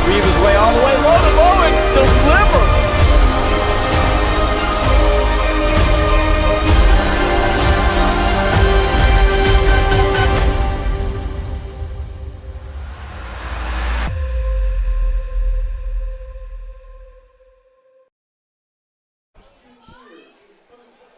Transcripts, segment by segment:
weave his way all the way low to low and deliver.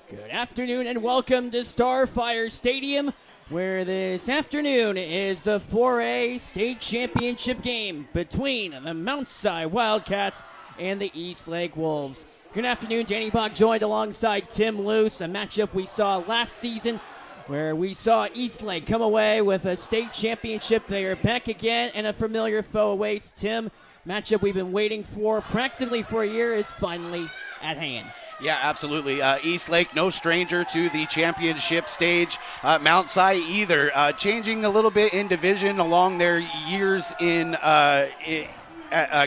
Good afternoon and welcome to Starfire Stadium, where this afternoon is the 4A state championship game between the Mount Si Wildcats and the Eastlake Wolves. Good afternoon, Danny Bach joined alongside Tim Luce, a matchup we saw last season where we saw Eastlake come away with a state championship. They are back again and a familiar foe awaits. Tim, matchup we've been waiting for practically for a year is finally at hand. Yeah, absolutely. Eastlake, no stranger to the championship stage. Mount Si either. Changing a little bit in division along their years in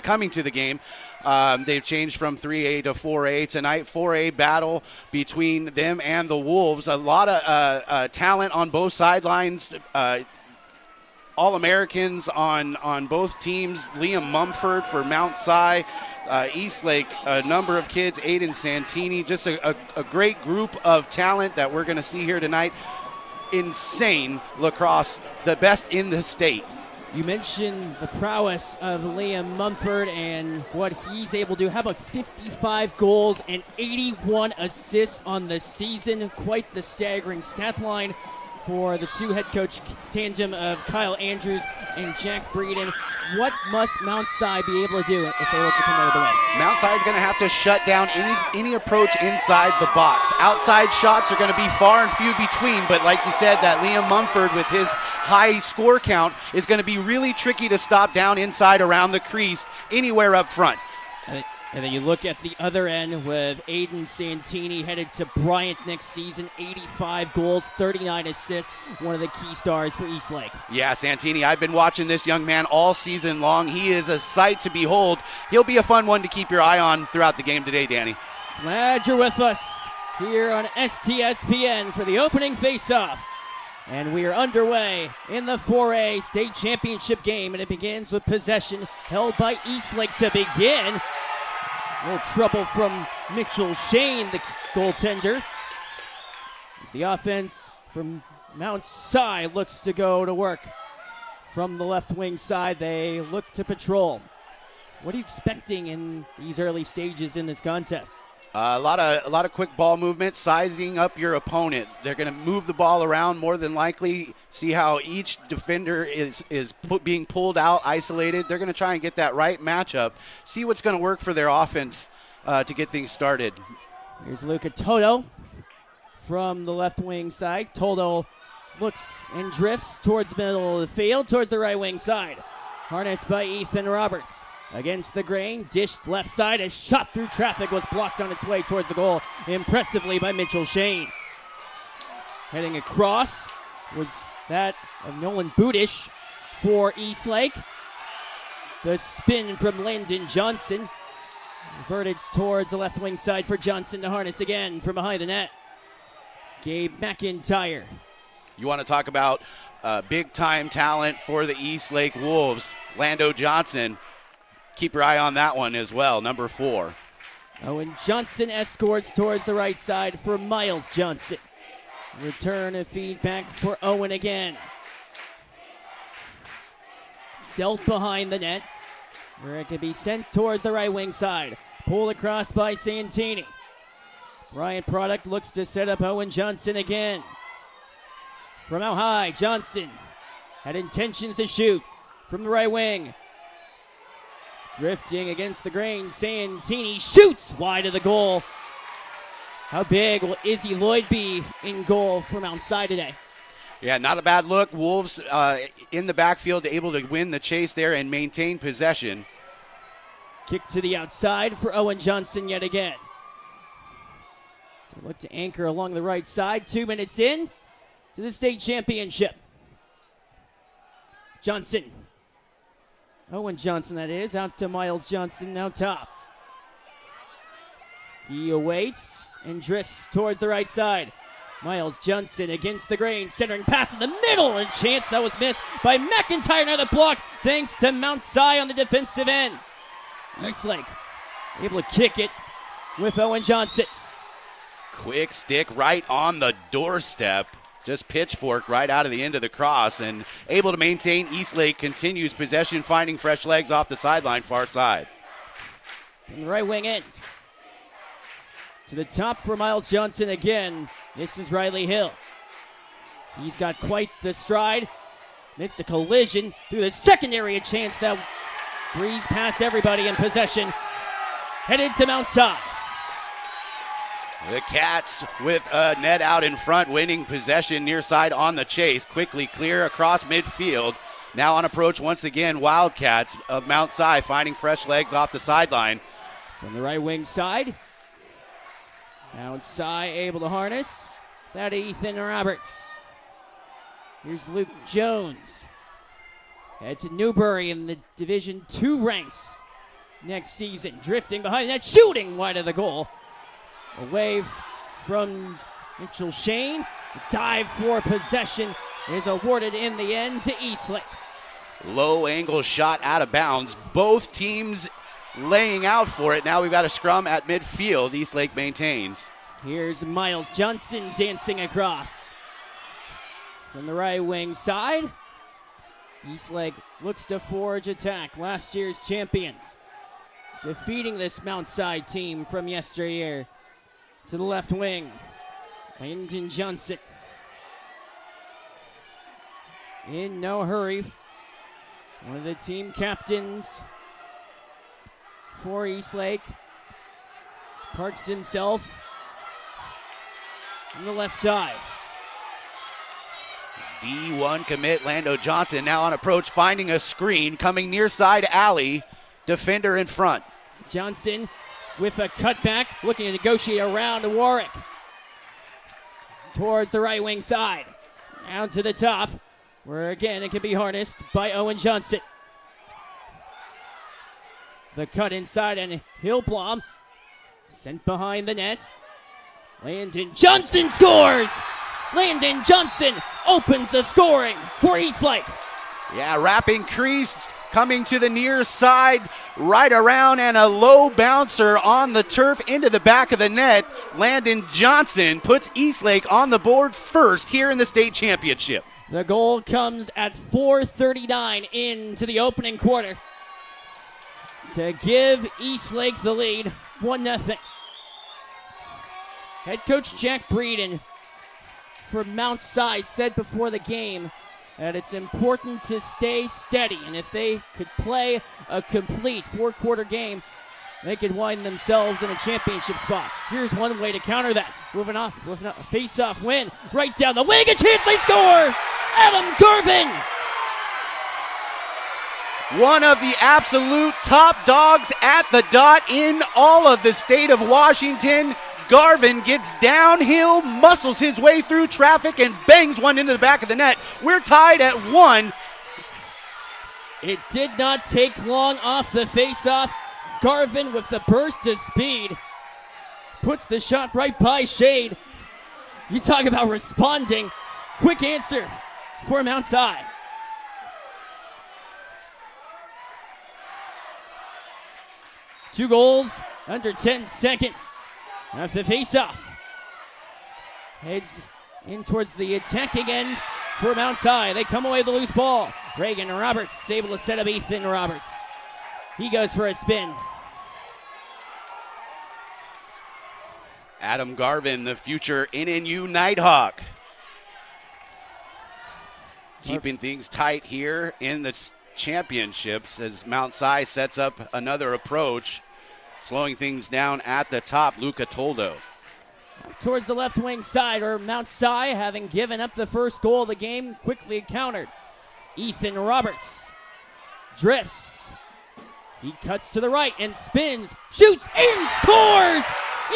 coming to the game. They've changed from 3A to 4A. Tonight, 4A battle between them and the Wolves. A lot of talent on both sidelines. All-Americans on both teams. Liam Mumford for Mount Si. Eastlake, a number of kids, Aiden Santini, just a great group of talent that we're going to see here tonight. Insane lacrosse, the best in the state. You mentioned the prowess of Liam Mumford and what he's able to do. How about 55 goals and 81 assists on the season? Quite the staggering stat line for the two head coach tandem of Kyle Andrews and Jack Breeden. What must Mount Si be able to do if they look to come out of the way? Mount Si is going to have to shut down any approach inside the box. Outside shots are going to be far and few between, but like you said, that Liam Mumford with his high score count is going to be really tricky to stop down inside around the crease anywhere up front. And then you look at the other end with Aiden Santini headed to Bryant next season, 85 goals, 39 assists, one of the key stars for Eastlake. Yeah, Santini, I've been watching this young man all season long. He is a sight to behold. He'll be a fun one to keep your eye on throughout the game today, Danny. Glad you're with us here on STSPN for the opening face-off. And we are underway in the 4A state championship game, and it begins with possession held by Eastlake to begin. A little trouble from Mitchell Shane, the goaltender. As the offense from Mount Si looks to go to work. From the left wing side, they look to patrol. What are you expecting in these early stages in this contest? A lot of quick ball movement, sizing up your opponent. They're going to move the ball around more than likely, see how each defender is being pulled out, isolated. They're going to try and get that right matchup, see what's going to work for their offense to get things started. Here's Luca Toto from the left wing side. Toto looks and drifts towards the middle of the field, towards the right wing side. Harnessed by Ethan Roberts. Against the grain, dished left side, a shot through traffic was blocked on its way towards the goal impressively by Mitchell Shane. Heading across was that of Nolan Budish for Eastlake. The spin from Landon Johnson. Reverted towards the left wing side for Johnson to harness again from behind the net. Gabe McIntyre. You want to talk about big-time talent for the Eastlake Wolves. Lando Johnson. Keep your eye on that one as well, number 4. Owen Johnson escorts towards the right side for Miles Johnson. Return of feedback for Owen again. Dealt behind the net, where it can be sent towards the right wing side. Pulled across by Santini. Bryant Product looks to set up Owen Johnson again. From out high, Johnson had intentions to shoot from the right wing. Drifting against the grain, Santini shoots wide of the goal. How big will Izzy Lloyd be in goal from outside today? Yeah, not a bad look. Wolves in the backfield able to win the chase there and maintain possession. Kick to the outside for Owen Johnson yet again. So look to anchor along the right side. 2 minutes in to the state championship. Johnson. Owen Johnson, that is, out to Miles Johnson, now top. He awaits and drifts towards the right side. Miles Johnson against the grain, centering pass in the middle, and chance that was missed by McIntyre. Another block thanks to Mount Si on the defensive end. Eastlake able to kick it with Owen Johnson. Quick stick right on the doorstep. Just pitchfork right out of the end of the cross and able to maintain. Eastlake continues possession, finding fresh legs off the sideline, far side. From the right wing end. To the top for Miles Johnson again. This is Riley Hill. He's got quite the stride. It's a collision through the secondary. A chance that breezed past everybody in possession. Headed to Mount Si. The Cats with a net out in front, winning possession near side on the chase. Quickly clear across midfield. Now on approach once again, Wildcats of Mount Si finding fresh legs off the sideline. From the right wing side. Mount Si able to harness. That Ethan Roberts. Here's Luke Jones. Head to Newbury in the Division II ranks next season. Drifting behind that, shooting wide of the goal. Away from Mitchell Shane. The dive for possession is awarded in the end to Eastlake. Low angle shot out of bounds. Both teams laying out for it. Now we've got a scrum at midfield. Eastlake maintains. Here's Miles Johnson dancing across. From the right wing side, Eastlake looks to forge attack. Last year's champions. Defeating this Mount Si team from yesteryear. To the left wing, Landon Johnson. In no hurry. One of the team captains for Eastlake parks himself on the left side. D1 commit Lando Johnson now on approach, finding a screen, coming near side alley, defender in front. Johnson with a cutback, looking to negotiate around to Warwick. Towards the right wing side. Down to the top, where again it can be harnessed by Owen Johnson. The cut inside and Hillblom sent behind the net. Landon Johnson scores! Landon Johnson opens the scoring for Eastlake. Yeah, wrapping crease, coming to the near side, right around, and a low bouncer on the turf into the back of the net. Landon Johnson puts Eastlake on the board first here in the state championship. The goal comes at 4:39 into the opening quarter to give Eastlake the lead, 1-0. Head coach Jack Breeden from Mount Si said before the game that it's important to stay steady, and if they could play a complete four-quarter game, they could wind themselves in a championship spot. Here's one way to counter that. Moving off with a face-off win. Right down the wing, a chance they score! Adam Garvin! One of the absolute top dogs at the dot in all of the state of Washington. Garvin gets downhill, muscles his way through traffic, and bangs one into the back of the net. We're tied at 1. It did not take long off the face-off. Garvin with the burst of speed puts the shot right by Shade. You talk about responding. Quick answer for Mount Si. Two goals under 10 seconds. After face-off. Heads in towards the attacking end for Mount Si. They come away with the loose ball. Reagan Roberts able to set up Ethan Roberts. He goes for a spin. Adam Garvin, the future NNU Nighthawk. Keeping things tight here in the championships as Mount Si sets up another approach. Slowing things down at the top, Luca Toldo. Towards the left wing side, or Mount Si, having given up the first goal of the game, quickly countered. Ethan Roberts drifts. He cuts to the right and spins, shoots, and scores!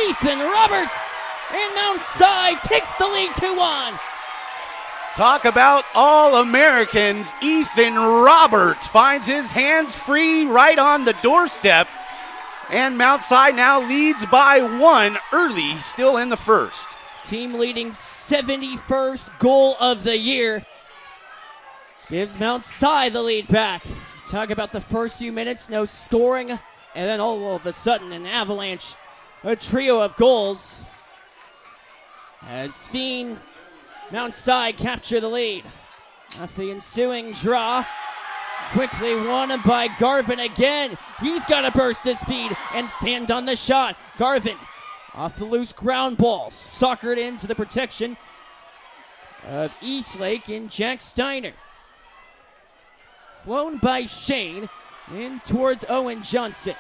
Ethan Roberts! And Mount Si takes the lead 2-1. Talk about All-Americans. Ethan Roberts finds his hands free right on the doorstep. And Mount Si now leads by 1 early, still in the first. team leading 71st goal of the year. Gives Mount Si the lead back. Talk about the first few minutes, no scoring, and then all of a sudden an avalanche, a trio of goals has seen Mount Si capture the lead. After the ensuing draw, quickly won by Garvin again. He's got a burst of speed and fanned on the shot. Garvin off the loose ground ball, suckered into the protection of Eastlake and Jack Steiner. Flown by Shane in towards Owen Johnson.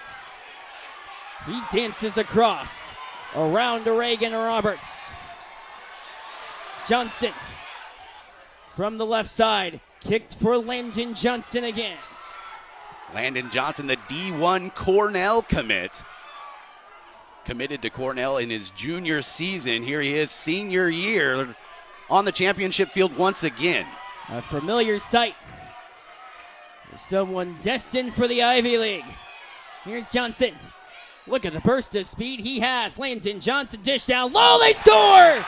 He dances across around to Reagan Roberts. Johnson from the left side, kicked for Landon Johnson again. Landon Johnson, the D1 Cornell commit. Committed to Cornell in his junior season. Here he is, senior year, on the championship field once again. A familiar sight. Someone destined for the Ivy League. Here's Johnson. Look at the burst of speed he has. Landon Johnson dished down low. They score!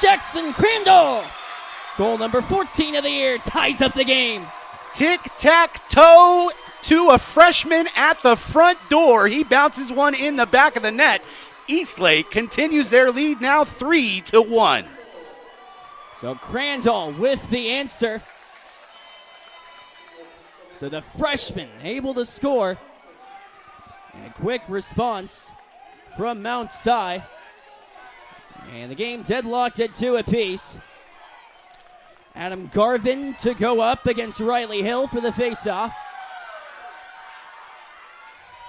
Jackson Crandall. Goal number 14 of the year ties up the game. Tic-tac-toe to a freshman at the front door. He bounces one in the back of the net. Eastlake continues their lead now 3-1. So Crandall with the answer. So the freshman able to score. And a quick response from Mount Si. And the game deadlocked at 2 apiece. Adam Garvin to go up against Riley Hill for the faceoff.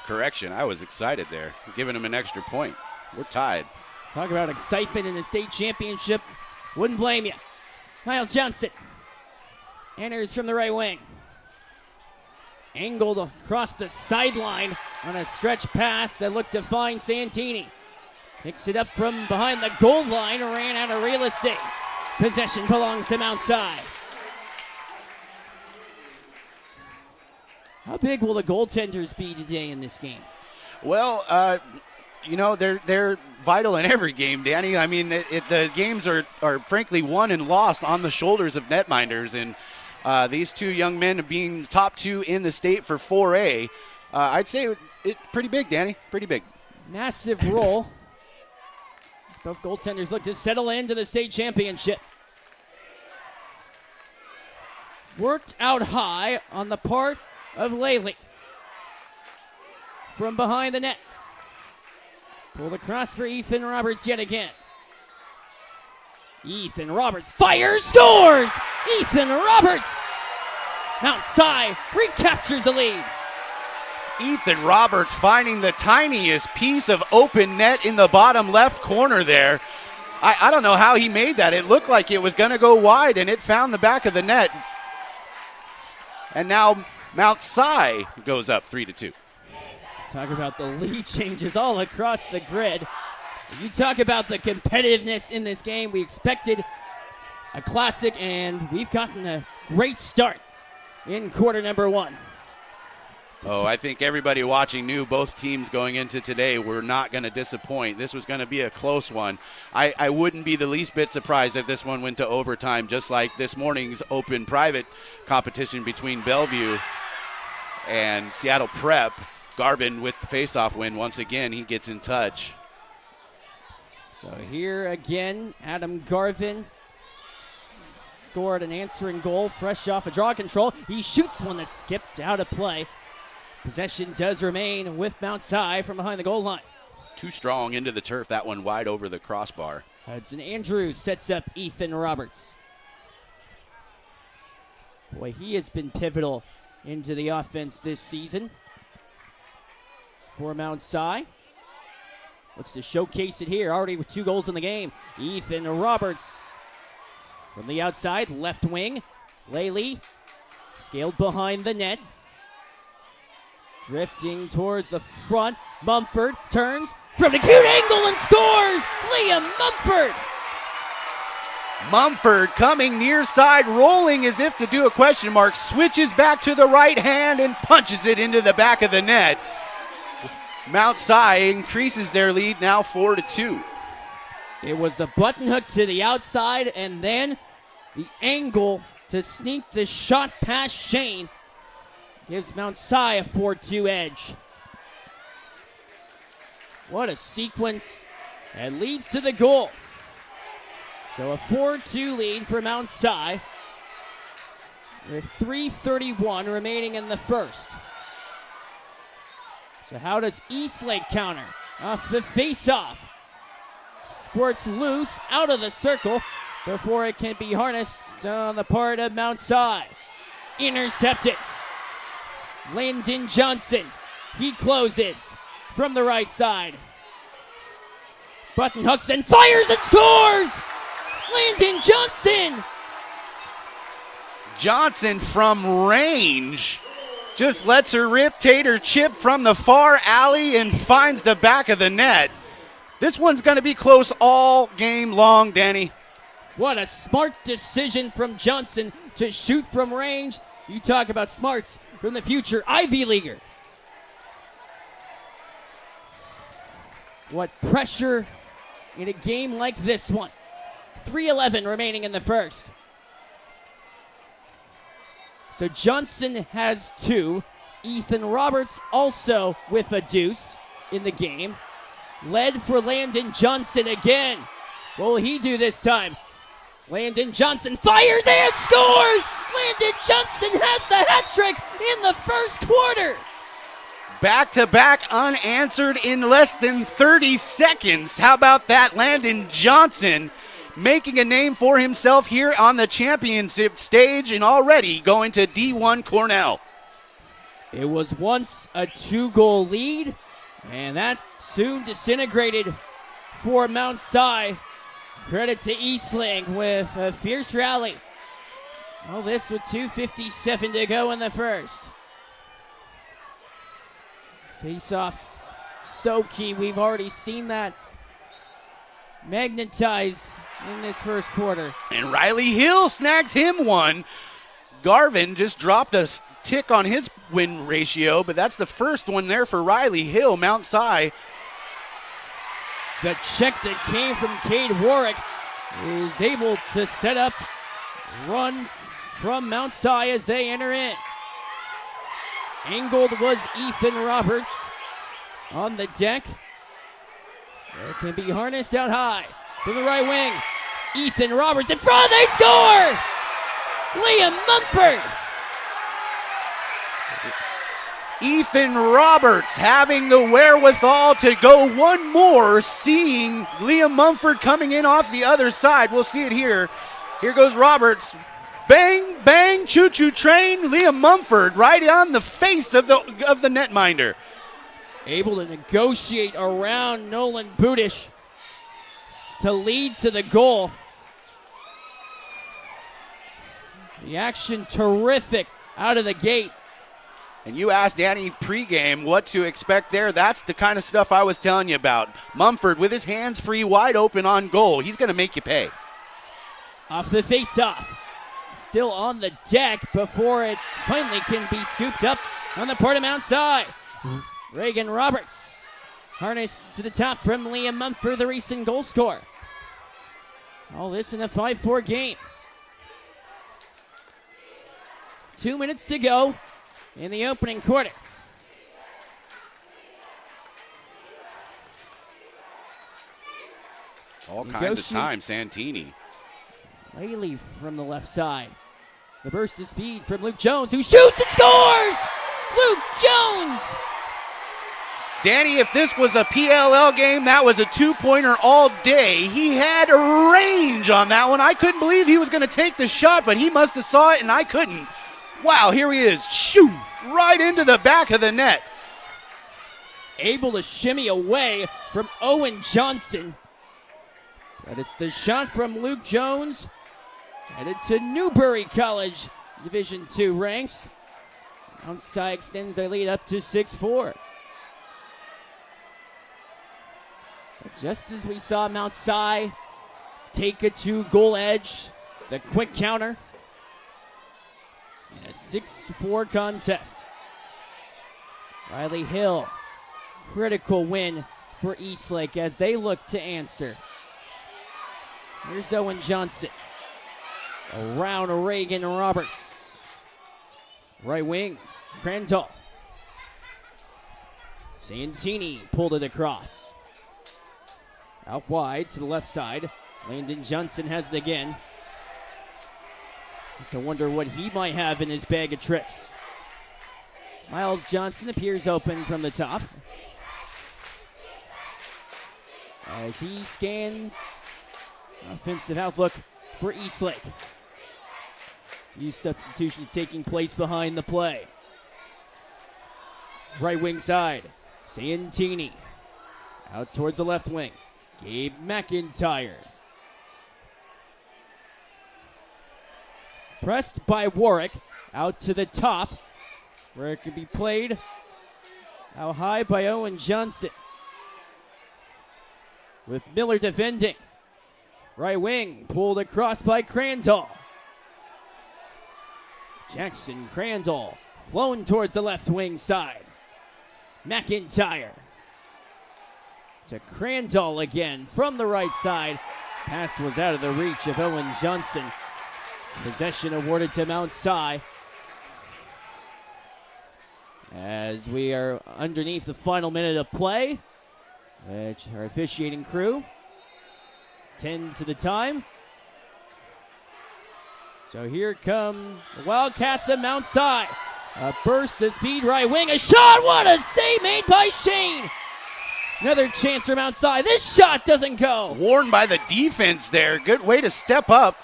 Correction, I was excited there, giving him an extra point. We're tied. Talk about excitement in the state championship. Wouldn't blame you. Miles Johnson enters from the right wing. Angled across the sideline on a stretch pass that looked to find Santini. Picks it up from behind the goal line, ran out of real estate. Possession belongs to Mount Si. How big will the goaltenders be today in this game? Well, they're vital in every game, Danny. I mean, the games are frankly won and lost on the shoulders of netminders, and these two young men being top 2 in the state for 4A, I'd say it's pretty big, Danny. Pretty big. Massive role. Both goaltenders look to settle into the state championship. Worked out high on the part of Laley. From behind the net. Pulled across for Ethan Roberts yet again. Ethan Roberts fires, scores! Ethan Roberts! Mount Si recaptures the lead. Ethan Roberts finding the tiniest piece of open net in the bottom left corner there. I don't know how he made that. It looked like it was going to go wide, and it found the back of the net. And now Mount Si goes up 3-2. Talk about the lead changes all across the grid. You talk about the competitiveness in this game. We expected a classic, and we've gotten a great start in quarter number 1. Oh, I think everybody watching knew both teams going into today were not going to disappoint. This was going to be a close one. I wouldn't be the least bit surprised if this one went to overtime, just like this morning's open private competition between Bellevue and Seattle Prep. Garvin with the faceoff win once again. He gets in touch. So here again, Adam Garvin scored an answering goal fresh off a draw control. He shoots one that skipped out of play. Possession does remain with Mount Si from behind the goal line. Too strong into the turf, that one wide over the crossbar. Hudson Andrews sets up Ethan Roberts. Boy, he has been pivotal into the offense this season for Mount Si. Looks to showcase it here, already with 2 goals in the game. Ethan Roberts from the outside, left wing. Laley scaled behind the net. Drifting towards the front. Mumford turns from the acute angle and scores! Liam Mumford! Mumford coming near side, rolling as if to do a question mark, switches back to the right hand and punches it into the back of the net. Mount Si increases their lead now 4-2. It was the button hook to the outside, and then the angle to sneak the shot past Shane gives Mount Si a 4-2 edge. What a sequence, and leads to the goal. So a 4-2 lead for Mount Si with 3:31 remaining in the first. So how does Eastlake counter? Off the face-off. Squirts loose out of the circle before it can be harnessed on the part of Mount Si. Intercepted. Landon Johnson. He closes from the right side. Button hooks and fires and scores! Landon Johnson! Johnson from range just lets her rip. Tater chip from the far alley and finds the back of the net. This one's going to be close all game long, Danny. What a smart decision from Johnson to shoot from range. You talk about smarts from the future Ivy Leaguer. What pressure in a game like this one. 3:11 remaining in the first. So Johnson has 2. Ethan Roberts also with a deuce in the game. Led for Landon Johnson again. What will he do this time? Landon Johnson fires and scores! Landon Johnson has the hat trick in the first quarter. Back-to-back unanswered in less than 30 seconds. How about that? Landon Johnson making a name for himself here on the championship stage and already going to D1 Cornell. It was once a 2-goal lead, and that soon disintegrated for Mount Si. Credit to Eastlake with a fierce rally. Well, this with 2:57 to go in the first. Face-offs so key. We've already seen that magnetize in this first quarter. And Riley Hill snags him one. Garvin just dropped a tick on his win ratio, but that's the first one there for Riley Hill. Mount Si. The check that came from Cade Warwick is able to set up runs from Mount Si as they enter in. Angled was Ethan Roberts on the deck. It can be harnessed out high from the right wing. Ethan Roberts in front, they score! Liam Mumford! Ethan Roberts having the wherewithal to go one more, seeing Liam Mumford coming in off the other side. We'll see it here. Here goes Roberts. Bang, bang, choo-choo train. Liam Mumford right on the face of the netminder. Able to negotiate around Nolan Budish to lead to the goal. The action terrific out of the gate. And you asked Danny pregame what to expect there. That's the kind of stuff I was telling you about. Mumford with his hands free, wide open on goal. He's going to make you pay. Off the face-off. Still on the deck before it finally can be scooped up on the part of Mount Si. Reagan Roberts harnessed to the top from Liam Mumford, the recent goal scorer. All this in a 5-4 game. 2 minutes to go in the opening quarter. All kinds of time, Santini. Laley from the left side. The burst of speed from Luke Jones, who shoots and scores! Luke Jones! Danny, if this was a PLL game, that was a two-pointer all day. He had a range on that one. I couldn't believe he was going to take the shot, but he must have saw it, and I couldn't. Wow, here he is. Shoot! Right into the back of the net. Able to shimmy away from Owen Johnson. But it's the shot from Luke Jones. Headed to Newbury College, Division II ranks. Mount Si extends their lead up to 6-4. Just as we saw Mount Si take a 2-goal edge, the quick counter, in a 6-4 contest. Riley Hill, critical win for Eastlake as they look to answer. Here's Owen Johnson. Around Reagan Roberts. Right wing, Crandall. Santini pulled it across. Out wide to the left side. Landon Johnson has it again. Have to wonder what he might have in his bag of tricks. Miles Johnson appears open from the top. As he scans offensive outlook for Eastlake. Few substitutions taking place behind the play. Right wing side, Santini. Out towards the left wing, Gabe McIntyre. Pressed by Warwick, out to the top, where it could be played out high by Owen Johnson. With Miller defending. Right wing, pulled across by Crandall. Jackson Crandall, flown towards the left wing side. McIntyre. To Crandall again from the right side. Pass was out of the reach of Owen Johnson. Possession awarded to Mount Si. As we are underneath the final minute of play, which our officiating crew tend to the time. So here come the Wildcats of Mount Si. A burst of speed, right wing, a shot, what a save made by Shane. Another chance for Mount Si. This shot doesn't go. Warned by the defense there. Good way to step up.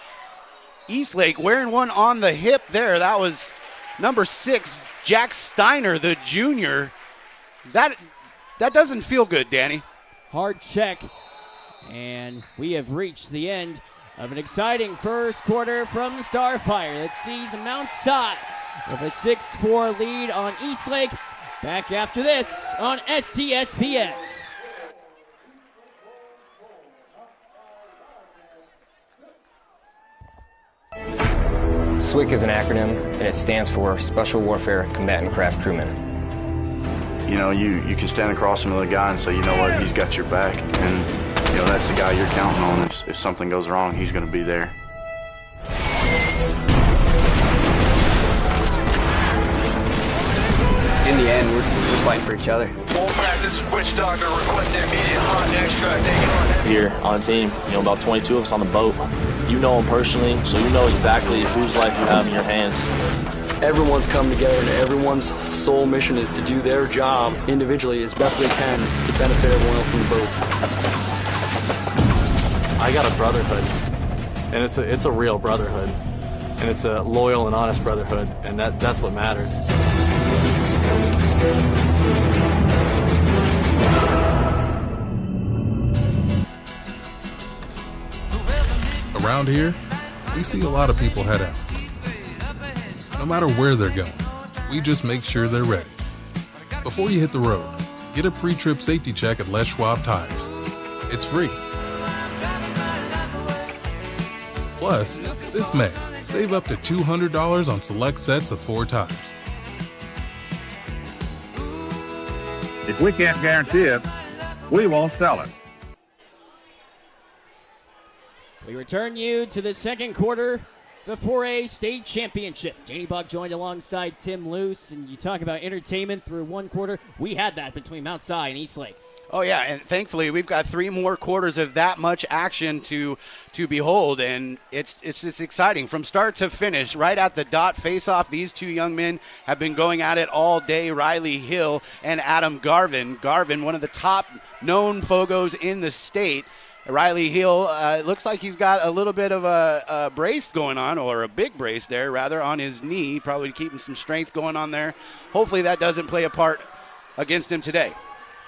Eastlake wearing one on the hip there. That was number 6, Jack Steiner, the junior. That doesn't feel good, Danny. Hard check. And we have reached the end of an exciting first quarter from Starfire that sees Mount Si with a 6-4 lead on Eastlake. Back after this on STSPN. SWCC is an acronym, and it stands for Special Warfare Combatant Craft Crewman. You know, you can stand across from the guy and say, you know what, he's got your back, and you know that's the guy you're counting on. If something goes wrong, he's going to be there. In the end, we're fighting for each other. Full practice, switch doctor, request immediate hot extract. Here on the team, you know, about 22 of us on the boat. You know them personally, so you know exactly whose life you have in your hands. Everyone's come together, and everyone's sole mission is to do their job individually as best they can to benefit everyone else in the boats. I got a brotherhood, and it's a real brotherhood, and it's a loyal and honest brotherhood, and that's what matters. Around here, we see a lot of people head out. No matter where they're going, we just make sure they're ready. Before you hit the road, get a pre-trip safety check at Les Schwab Tires. It's free. Plus, this May, save up to $200 on select sets of 4 tires. If we can't guarantee it, we won't sell it. We return you to the second quarter, the 4A State Championship. Danny Buck joined alongside Tim Luce, and you talk about entertainment through one quarter. We had that between Mount Si and Eastlake. Oh, yeah, and thankfully we've got 3 more quarters of that much action to behold, and it's just exciting. From start to finish, right at the dot face-off, these 2 young men have been going at it all day, Riley Hill and Adam Garvin. Garvin, one of the top-known Fogos in the state. Riley Hill, looks like he's got a little bit of a brace going on, or a big brace there, rather, on his knee, probably keeping some strength going on there. Hopefully that doesn't play a part against him today.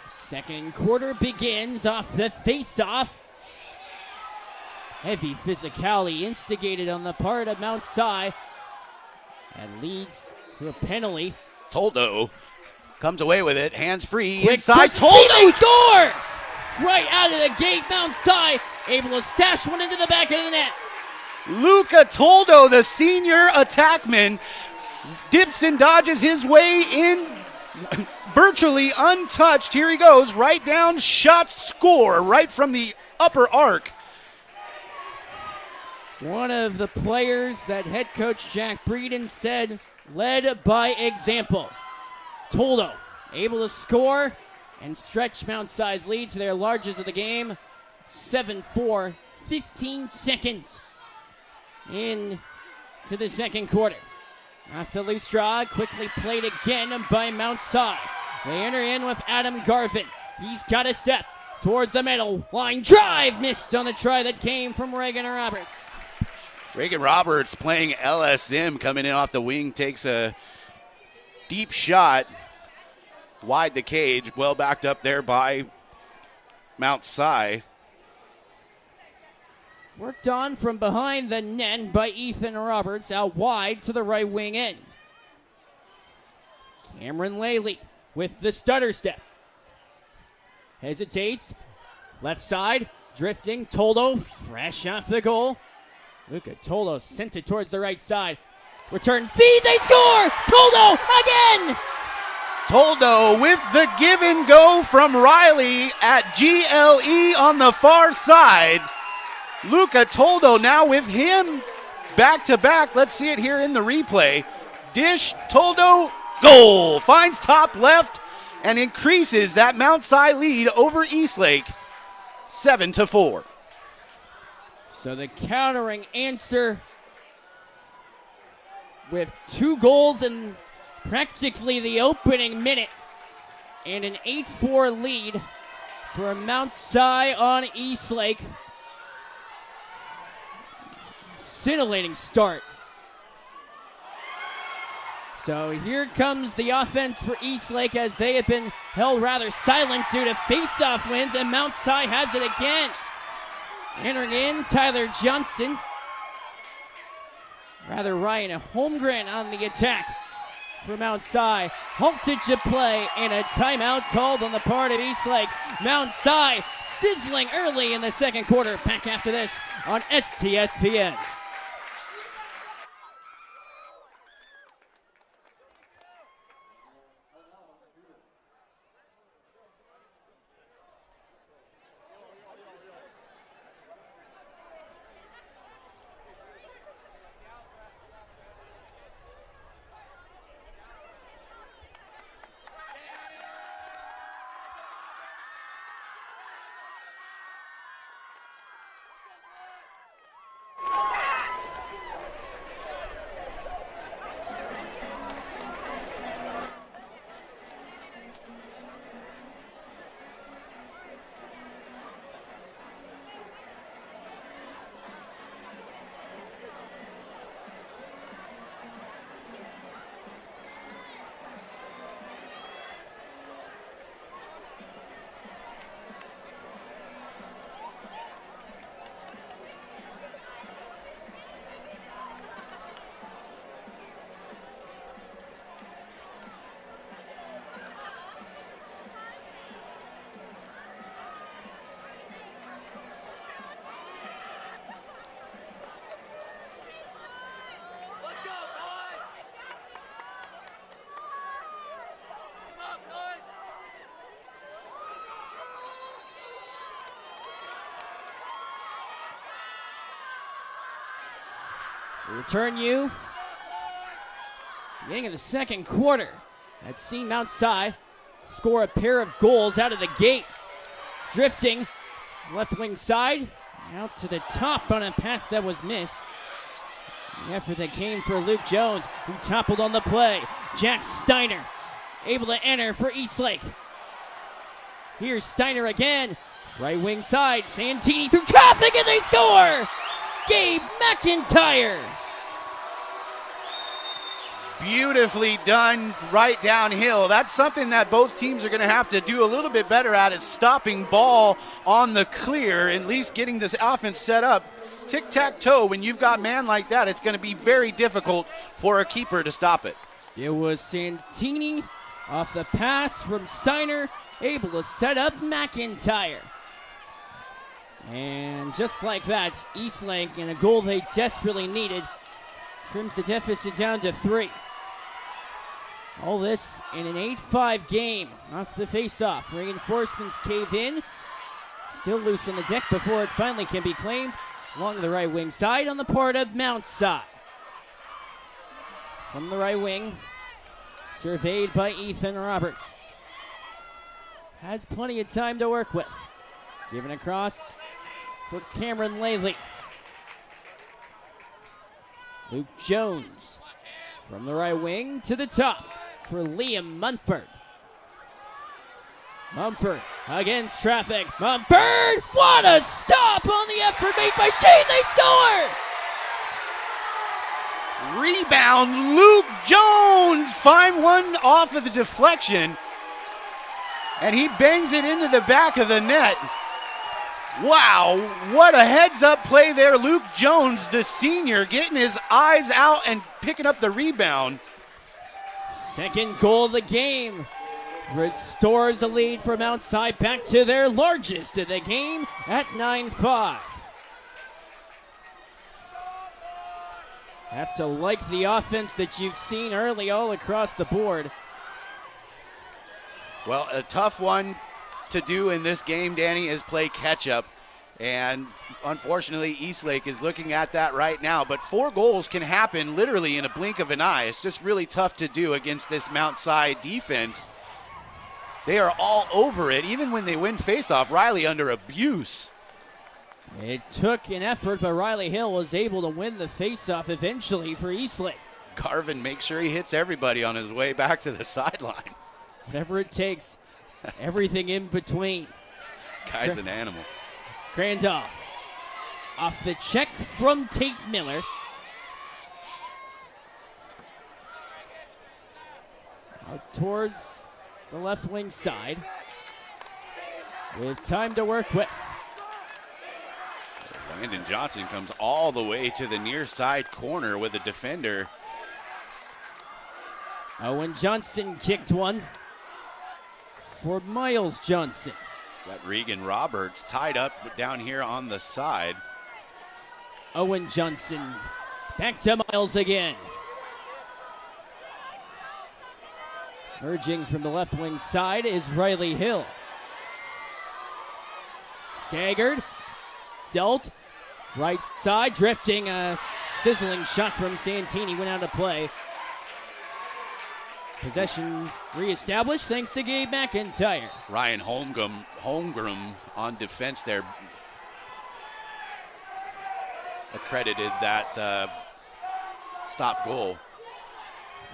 Second quarter begins off the face-off. Heavy physicality instigated on the part of Mount Si and leads to a penalty. Toldo comes away with it, hands free, Quick inside. Toldo score! Right out of the gate, Mount Si able to stash one into the back of the net. Luca Toldo, the senior attackman, dips and dodges his way in virtually untouched. Here he goes, right down, shot, score, right from the upper arc. One of the players that head coach Jack Breeden said led by example. Toldo able to score and stretch Mount Si's lead to their largest of the game, 7-4, 15 seconds into the second quarter. Off the loose draw, quickly played again by Mount Si. They enter in with Adam Garvin. He's got a step towards the middle. Line drive missed on the try that came from Reagan Roberts. Reagan Roberts playing LSM, coming in off the wing, takes a deep shot wide the cage, well backed up there by Mount Si. Worked on from behind the net by Ethan Roberts, out wide to the right wing end. Cameron Laley with the stutter step. Hesitates, left side, drifting, Toldo, fresh off the goal. Luca Toldo sent it towards the right side. Return feed, they score! Toldo again! Toldo with the give and go from Riley at GLE on the far side. Luca Toldo now with him back to back. Let's see it here in the replay. Dish, Toldo, goal. Finds top left and increases that Mount Si lead over Eastlake, 7-4. So the countering answer with 2 goals in practically the opening minute and an 8-4 lead for Mount Si on Eastlake. Scintillating start. So here comes the offense for Eastlake as they have been held rather silent due to face-off wins, and Mount Si has it again. Entering in, Tyler Johnson. Rather Ryan Holmgren on the attack for Mount Si. Halted to play and a timeout called on the part of Eastlake. Mount Si sizzling early in the second quarter. Back after this on STSPN. We return you. Beginning of the second quarter. Let's see Mount Si score a pair of goals out of the gate. Drifting, left wing side, out to the top on a pass that was missed. The effort that came for Luke Jones, who toppled on the play. Jack Steiner able to enter for Eastlake. Here's Steiner again. Right wing side, Santini through traffic and they score! Gabe McIntyre. Beautifully done right downhill. That's something that both teams are going to have to do a little bit better at, is stopping ball on the clear, at least getting this offense set up. Tic-tac-toe, when you've got man like that, it's going to be very difficult for a keeper to stop it. It was Santini off the pass from Steiner, able to set up McIntyre. And just like that, Eastlake, in a goal they desperately needed, trims the deficit down to 3. All this in an 8-5 game off the face-off. Reinforcements cave in. Still loose on the deck before it finally can be claimed. along the right wing side on the part of Mount side. From the right wing, surveyed by Ethan Roberts. Has plenty of time to work with. Given across for Cameron Lavely. Luke Jones from the right wing to the top for Liam Munford. Mumford against traffic. Mumford! What a stop on the effort made by Shane. They score! Rebound, Luke Jones. Find one off of the deflection. And he bangs it into the back of the net. Wow, what a heads-up play there. Luke Jones, the senior, getting his eyes out and picking up the rebound. Second goal of the game. Restores the lead from outside back to their largest of the game at 9-5. Have to like the offense that you've seen early all across the board. Well, a tough one to do in this game, Danny, is play catch-up. And unfortunately, Eastlake is looking at that right now. But 4 goals can happen literally in a blink of an eye. It's just really tough to do against this Mount Side defense. They are all over it, even when they win faceoff. Riley under abuse. It took an effort, but Riley Hill was able to win the faceoff eventually for Eastlake. Garvin makes sure he hits everybody on his way back to the sideline. Whatever it takes, everything in between. Guy's an animal. Crandall off the check from Tate Miller. Out towards the left wing side with time to work with. Landon Johnson comes all the way to the near side corner with a defender. Owen Johnson kicked one for Miles Johnson. He's got Regan Roberts tied up down here on the side. Owen Johnson back to Miles again. Merging from the left wing side is Riley Hill. Staggered, dealt, right side, drifting, a sizzling shot from Santini, went out of play. Possession reestablished thanks to Gabe McIntyre. Ryan Holmgren on defense there. Accredited that stop goal.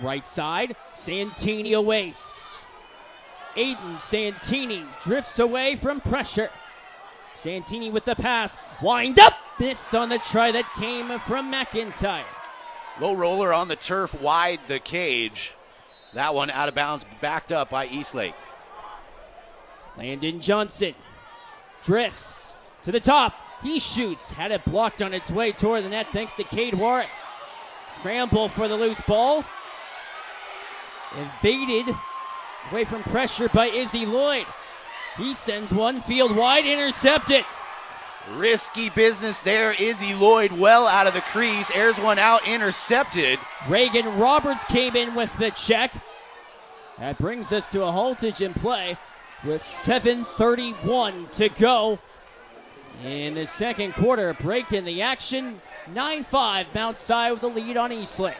Right side, Santini awaits. Aiden Santini drifts away from pressure. Santini with the pass, wind up, missed on the try that came from McIntyre. Low roller on the turf, wide the cage. That one out of bounds, backed up by Eastlake. Landon Johnson drifts to the top. He shoots, had it blocked on its way toward the net thanks to Cade Warwick. Scramble for the loose ball. Evaded away from pressure by Izzy Lloyd. He sends one field wide, intercepted. Risky business there. Izzy Lloyd well out of the crease. Airs one out, intercepted. Reagan Roberts came in with the check. That brings us to a haltage in play with 7:31 to go in the second quarter. Break in the action. 9-5 Mount Si with the lead on Eastlake.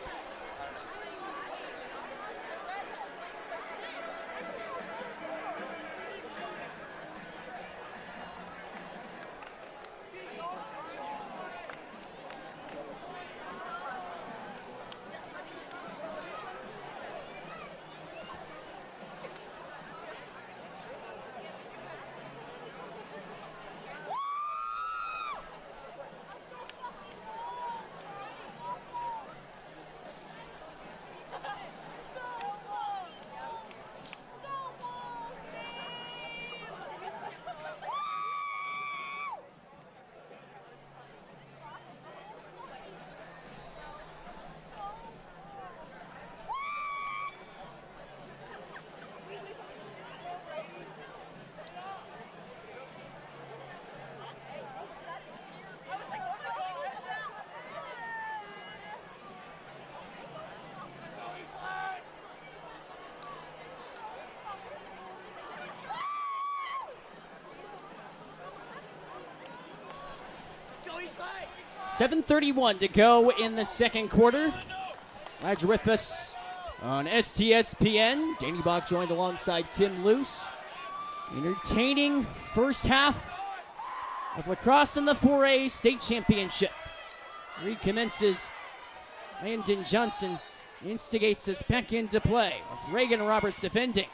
7:31 to go in the second quarter. Glad you're with us on STSPN. Danny Bach joined alongside Tim Luce. Entertaining first half of lacrosse in the 4A state championship. Recommences. Landon Johnson instigates us back into play with Reagan Roberts defending.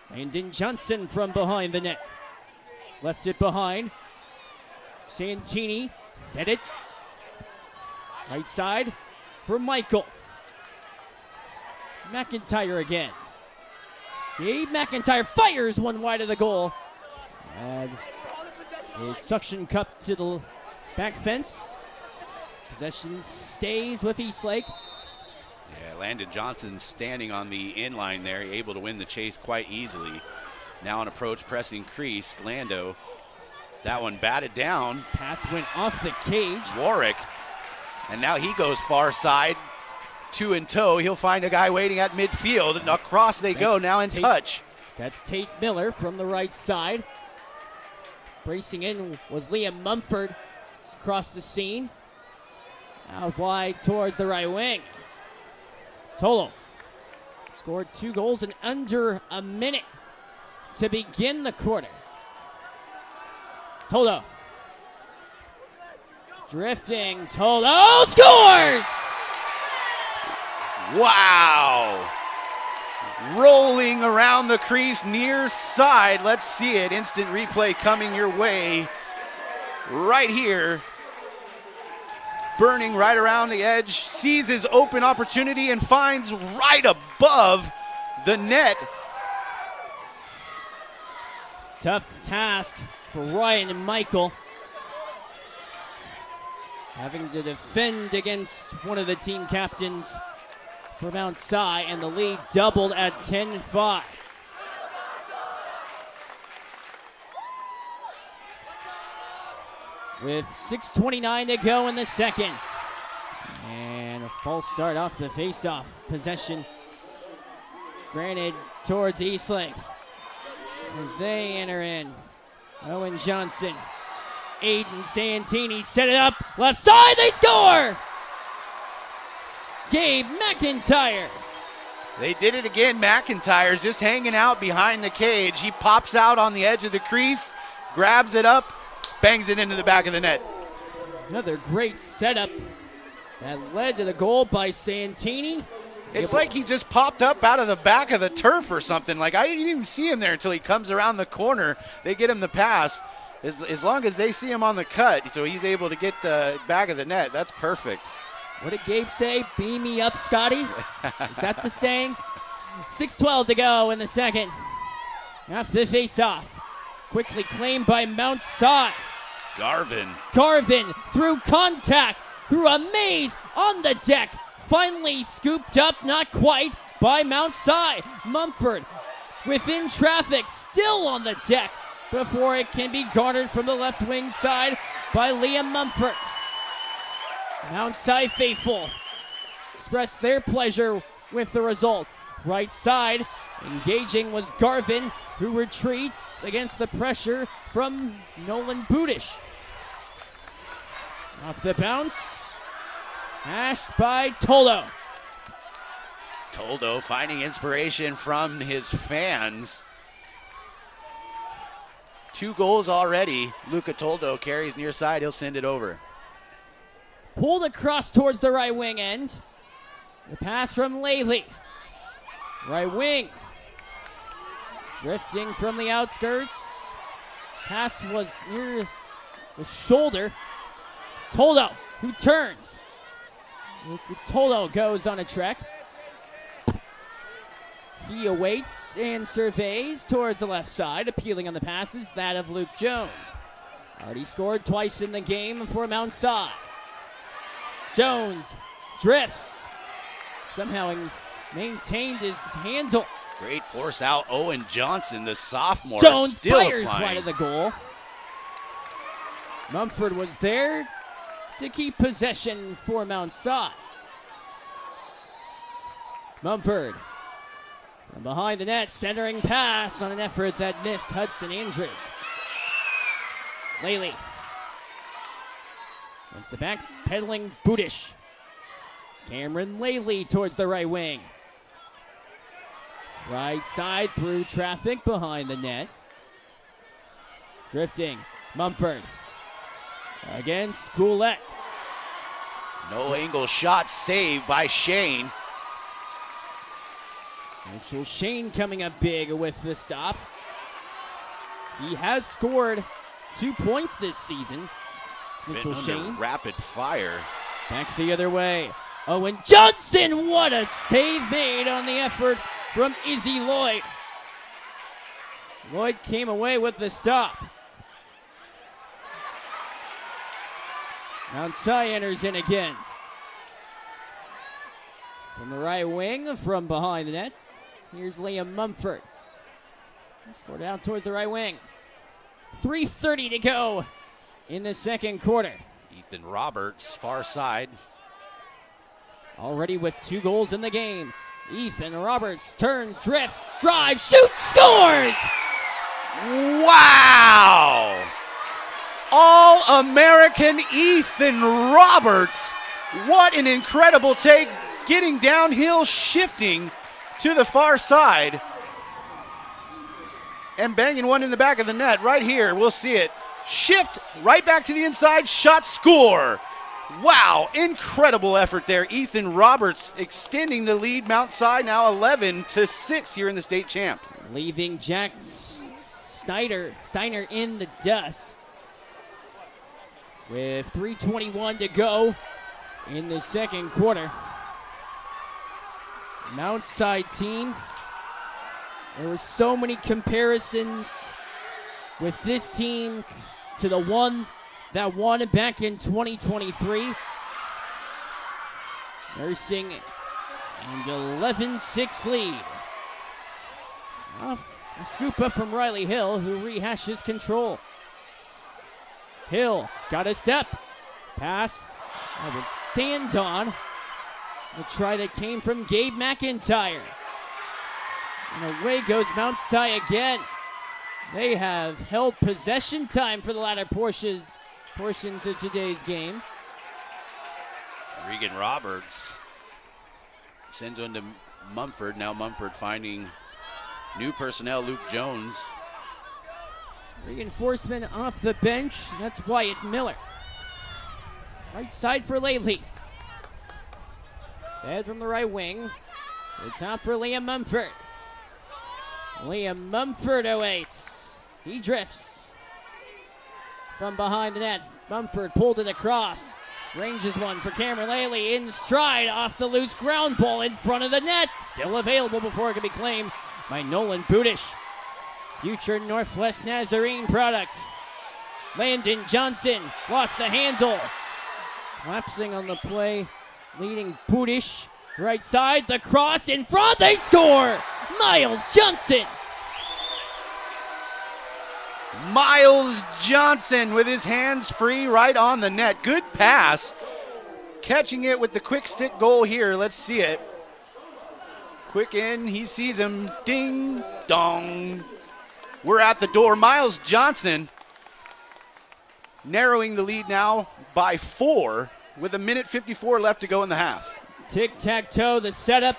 Landon Johnson from behind the net. Left it behind. Santini fed it. Right side for Michael. McIntyre again. Gabe McIntyre fires one wide of the goal. And his suction cup to the back fence. Possession stays with Eastlake. Yeah, Landon Johnson standing on the inline there, able to win the chase quite easily. Now an approach pressing crease. Lando, that one batted down. Pass went off the cage. Warwick, and now he goes far side, two in tow. He'll find a guy waiting at midfield, and across they go, now in touch. That's Tate Miller from the right side. Bracing in was Liam Mumford across the scene. Out wide towards the right wing. Tolo scored 2 goals in under a minute to begin the quarter. Tolo. Drifting. Tolo scores! Wow! Rolling around the crease near side. Let's see it. Instant replay coming your way right here. Burning right around the edge, sees his open opportunity and finds right above the net. Tough task for Ryan and Michael. Having to defend against one of the team captains for Mount Si, and the lead doubled at 10-5. With 6:29 to go in the second. And a false start off the faceoff. Possession granted towards Eastlake as they enter in. Owen Johnson, Aiden Santini set it up. Left side, they score! Gabe McIntyre. They did it again. McIntyre's just hanging out behind the cage. He pops out on the edge of the crease, grabs it up, bangs it into the back of the net. Another great setup that led to the goal by Santini. It's like he just popped up out of the back of the turf or something. Like, I didn't even see him there until he comes around the corner. They get him the pass. As long as they see him on the cut, so he's able to get the back of the net. That's perfect. What did Gabe say? Beam me up, Scotty? Is that the saying? 6:12 to go in the second. After the face-off. Quickly claimed by Mount Si. Garvin through contact, through a maze on the deck. Finally scooped up, not quite, by Mount Si. Mumford within traffic, still on the deck before it can be garnered from the left wing side by Liam Mumford. Mount Si faithful express their pleasure with the result. Right side, engaging was Garvin, who retreats against the pressure from Nolan Budish. Off the bounce, hashed by Toldo. Toldo finding inspiration from his fans. 2 goals already. Luca Toldo carries near side. He'll send it over. Pulled across towards the right wing end. The pass from Laley. Right wing. Drifting from the outskirts. Pass was near the shoulder. Toldo, who turns. Toldo goes on a trek. He awaits and surveys towards the left side, appealing on the passes, that of Luke Jones. Already scored twice in the game for Mount Si. Jones drifts. Somehow maintained his handle. Great force out. Owen Johnson, the sophomore, Jones still fires applying. wide of the goal. Mumford was there to keep possession for Mount Si. Mumford from behind the net, centering pass on an effort that missed Hudson Andrews. Laley It's the back pedaling Budish. Cameron Laley towards the right wing. Right side through traffic behind the net. Drifting. Mumford. Against Goulet. No angle shot saved by Shane. Mitchell Shane coming up big with the stop. He has scored 2 points this season. Mitchell Shane. Rapid fire. Back the other way. Owen Johnson, what a save made on the effort from Izzy Lloyd. Lloyd came away with the stop. Mount Si enters in again. From the right wing, from behind the net, here's Liam Mumford. Scored out towards the right wing. 3:30 to go in the second quarter. Ethan Roberts, far side. Already with 2 goals in the game. Ethan Roberts turns, drifts, drives, shoots, scores! Wow! All-American Ethan Roberts. What an incredible take. Getting downhill, shifting to the far side. And banging one in the back of the net right here. We'll see it. Shift right back to the inside, shot, score. Wow, incredible effort there. Ethan Roberts extending the lead. Mount Si now 11-6 here in the state champs. Leaving Jack Steiner in the dust. With 3:21 to go in the second quarter. Mount Si team. There were so many comparisons with this team to the one that won back in 2023. Nursing an 11-6 lead. A scoop up from Riley Hill, who rehashes control. Hill got a step. Pass that was fanned on. A try that came from Gabe McIntyre. And away goes Mount Si again. They have held possession time for the latter portions of today's game. Regan Roberts sends one to Mumford. Now Mumford finding new personnel, Luke Jones. Reinforcement off the bench. That's Wyatt Miller. Right side for Laley. Fed from the right wing. It's out for Liam Mumford. Liam Mumford awaits. He drifts from behind the net. Mumford pulled it across. Ranges one for Cameron Laley in stride off the loose ground ball in front of the net. Still available before it can be claimed by Nolan Budish. Future Northwest Nazarene product. Landon Johnson lost the handle. Collapsing on the play, leading Budish. Right side, the cross in front, they score! Miles Johnson! Miles Johnson with his hands free right on the net. Good pass. Catching it with the quick stick goal here. Let's see it. Quick in, he sees him. Ding, dong. We're at the door. Miles Johnson narrowing the lead now by 4 with 1:54 left to go in the half. Tic-tac-toe, the setup.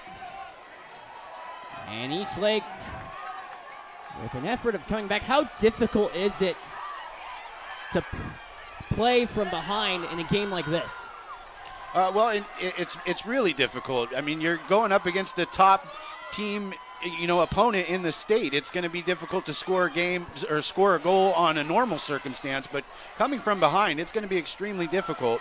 And Eastlake with an effort of coming back. How difficult is it to play from behind in a game like this? Well, it's really difficult. I mean, you're going up against the top team, opponent in the state. It's going to be difficult to score a game or score a goal on a normal circumstance, but coming from behind, it's going to be extremely difficult.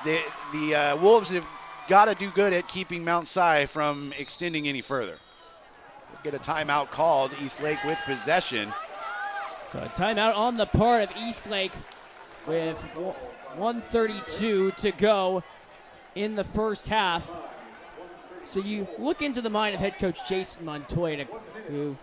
The Wolves have got to do good at keeping Mount Si from extending any further. We'll get a timeout called. Eastlake with possession. So a timeout on the part of Eastlake with 1:32 to go in the first half. So you look into the mind of head coach Jason Montoya, who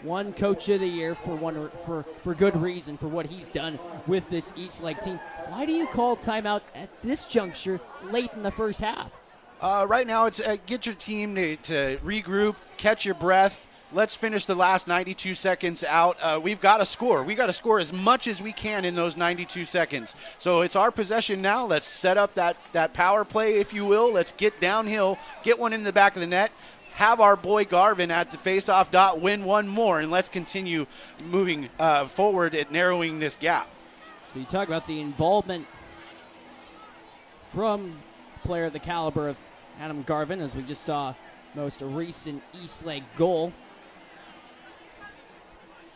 won Coach of the Year for good reason for what he's done with this Eastlake team. Why do you call timeout at this juncture late in the first half? Right now, it's get your team to regroup, catch your breath, let's finish the last 92 seconds out. We've got to score. We've got to score as much as we can in those 92 seconds. So it's our possession now. Let's set up that power play, if you will. Let's get downhill, get one in the back of the net, have our boy Garvin at the faceoff dot win one more, and let's continue moving forward at narrowing this gap. So you talk about the involvement from a player of the caliber of Adam Garvin, as we just saw most recent Eastlake goal.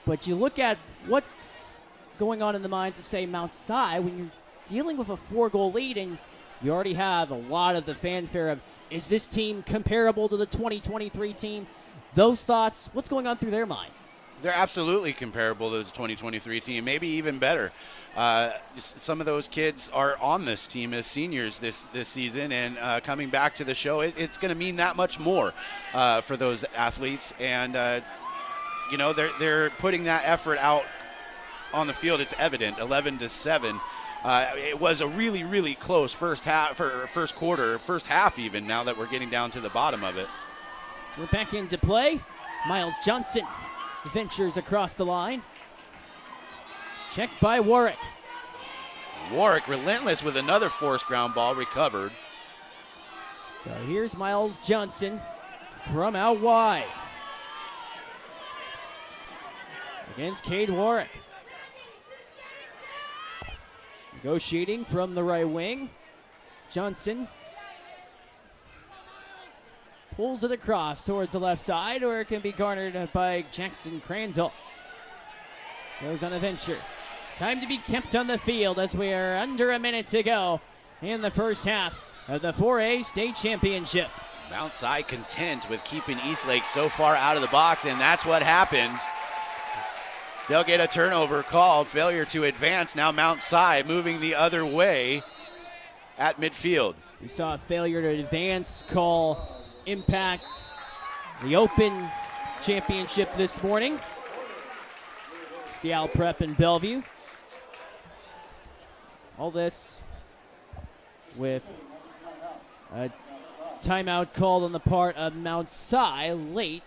But you look at what's going on in the minds of, say, Mount Si when you're dealing with a 4-goal lead and you already have a lot of the fanfare of, is this team comparable to the 2023 team? Those thoughts, what's going on through their mind? They're absolutely comparable to the 2023 team, maybe even better. Some of those kids are on this team as seniors this season, and coming back to the show, it's going to mean that much more for those athletes. And they're putting that effort out on the field. It's evident, 11-7. It was a really, really close first quarter, first half even, now that we're getting down to the bottom of it. We're back into play. Miles Johnson ventures across the line. Checked by Warwick. Warwick relentless with another forced ground ball recovered. So here's Miles Johnson from out wide against Cade Warwick. Negotiating from the right wing. Johnson pulls it across towards the left side, or it can be garnered by Jackson Crandall. Goes on a venture. Time to be kept on the field as we are under a minute to go in the first half of the 4A state championship. Mount Si content with keeping Eastlake so far out of the box, and that's what happens. They'll get a turnover called, failure to advance. Now Mount Si moving the other way at midfield. We saw a failure to advance call impact the Open Championship this morning. Seattle Prep and Bellevue. All this with a timeout called on the part of Mount Si late.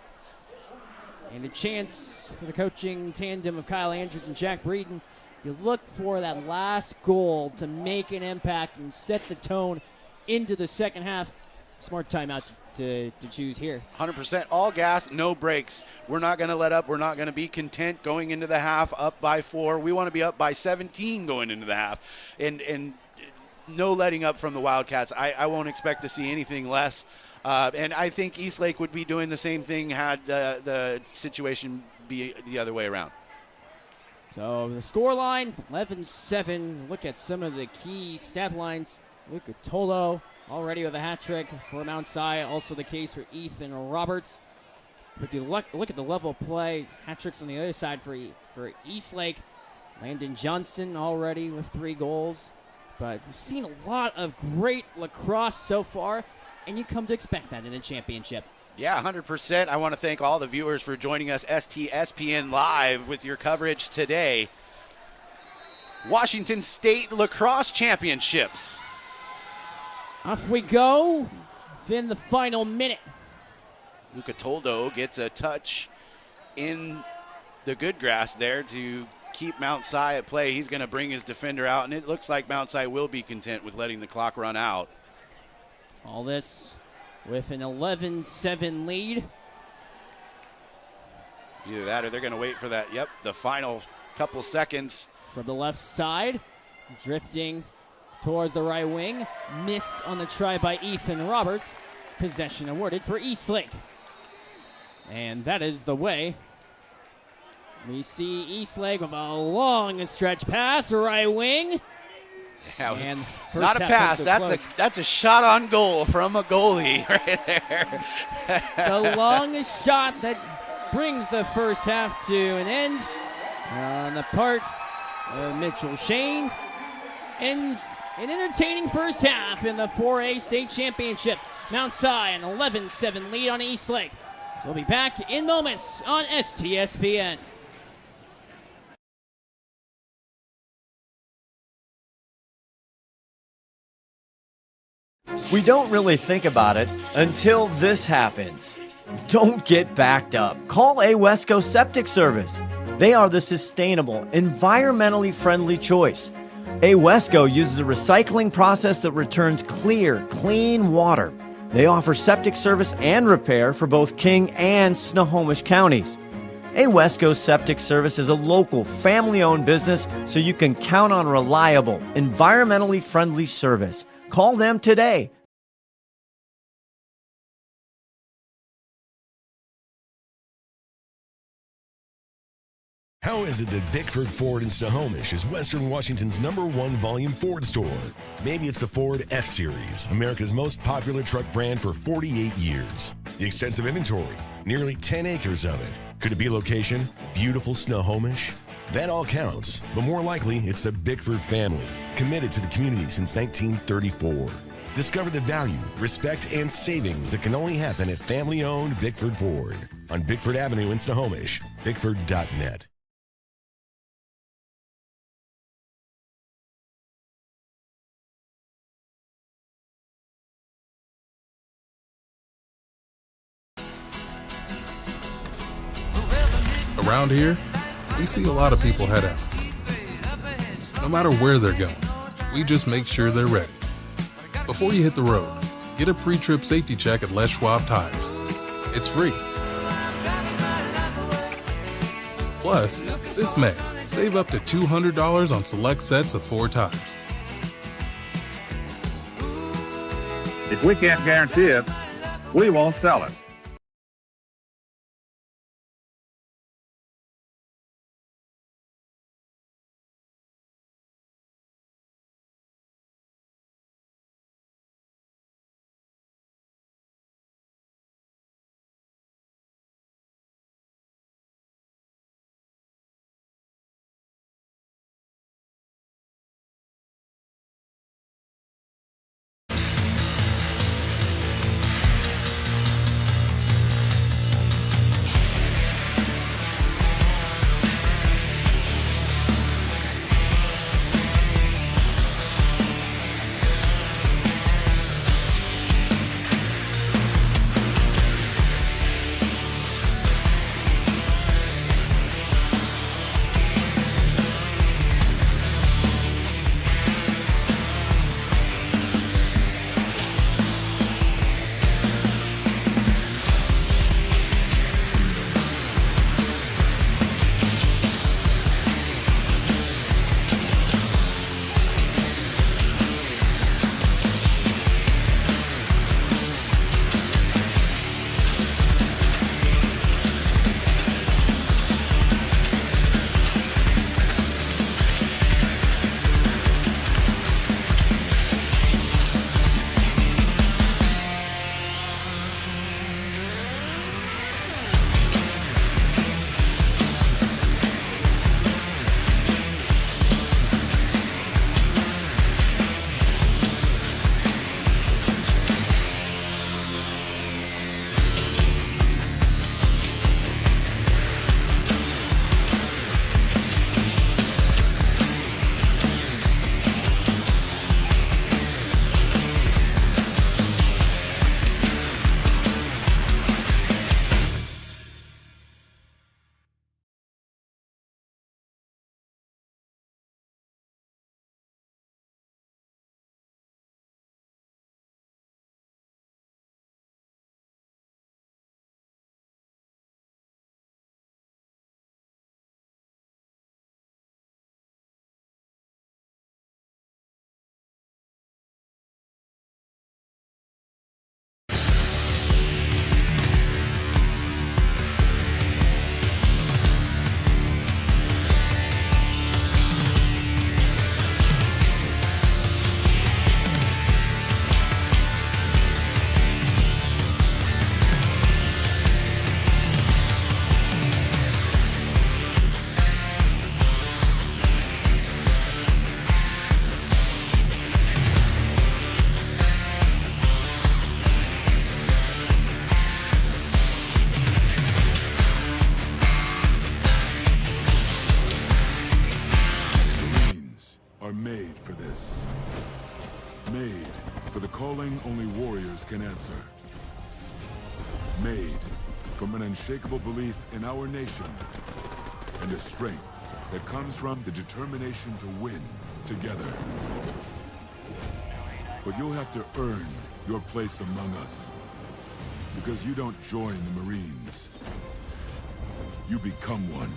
And a chance for the coaching tandem of Kyle Andrews and Jack Breeden. You look for that last goal to make an impact and set the tone into the second half. Smart timeout to choose here. 100% all gas, no brakes. We're not going to let up. We're not going to be content going into the half up by 4. We want to be up by 17 going into the half. And no letting up from the Wildcats. I won't expect to see anything less. And I think Eastlake would be doing the same thing had the situation be the other way around. So the score line, 11-7. Look at some of the key stat lines. Luca Tolo already with a hat trick for Mount Si. Also the case for Ethan Roberts. But if you look at the level of play, hat tricks on the other side for Eastlake. Landon Johnson already with 3 goals. But we've seen a lot of great lacrosse so far, and you come to expect that in a championship. Yeah, 100%. I want to thank all the viewers for joining us, STSPN Live, with your coverage today. Washington State Lacrosse Championships. Off we go within the final minute. Luca Toldo gets a touch in the good grass there to keep Mount Si at play. He's going to bring his defender out, and it looks like Mount Si will be content with letting the clock run out. All this with an 11-7 lead. Either that or they're going to wait for that. Yep, the final couple seconds. From the left side, drifting towards the right wing. Missed on the try by Ethan Roberts. Possession awarded for Eastlake. And that is the way. We see Eastlake with a long stretch pass, right wing. Yeah, it was not a pass. That's a shot on goal from a goalie right there. The longest shot that brings the first half to an end on the part of Mitchell Shane. Ends an entertaining first half in the 4A state championship. Mount Si an 11-7 lead on Eastlake. So we'll be back in moments on STSPN. We don't really think about it until this happens. Don't get backed up. Call AWESCO Septic Service. They are the sustainable, environmentally friendly choice. AWESCO uses a recycling process that returns clear, clean water. They offer septic service and repair for both King and Snohomish counties. AWESCO Septic Service is a local, family-owned business, so you can count on reliable, environmentally friendly service. Call them today. How is it that Bickford Ford in Snohomish is Western Washington's #1 volume Ford store? Maybe it's the Ford F-Series, America's most popular truck brand for 48 years. The extensive inventory, nearly 10 acres of it. Could it be location? Beautiful Snohomish? That all counts, but more likely it's the Bickford family, committed to the community since 1934. Discover the value, respect, and savings that can only happen at family-owned Bickford Ford on Bickford Avenue in Snohomish, bickford.net. Around here, we see a lot of people head out. No matter where they're going, we just make sure they're ready. Before you hit the road, get a pre-trip safety check at Les Schwab Tires. It's free. Plus, this May, save up to $200 on select sets of 4 tires. If we can't guarantee it, we won't sell it. Made for the calling only warriors can answer. Made from an unshakable belief in our nation and a strength that comes from the determination to win together. But you'll have to earn your place among us, because you don't join the Marines. You become one.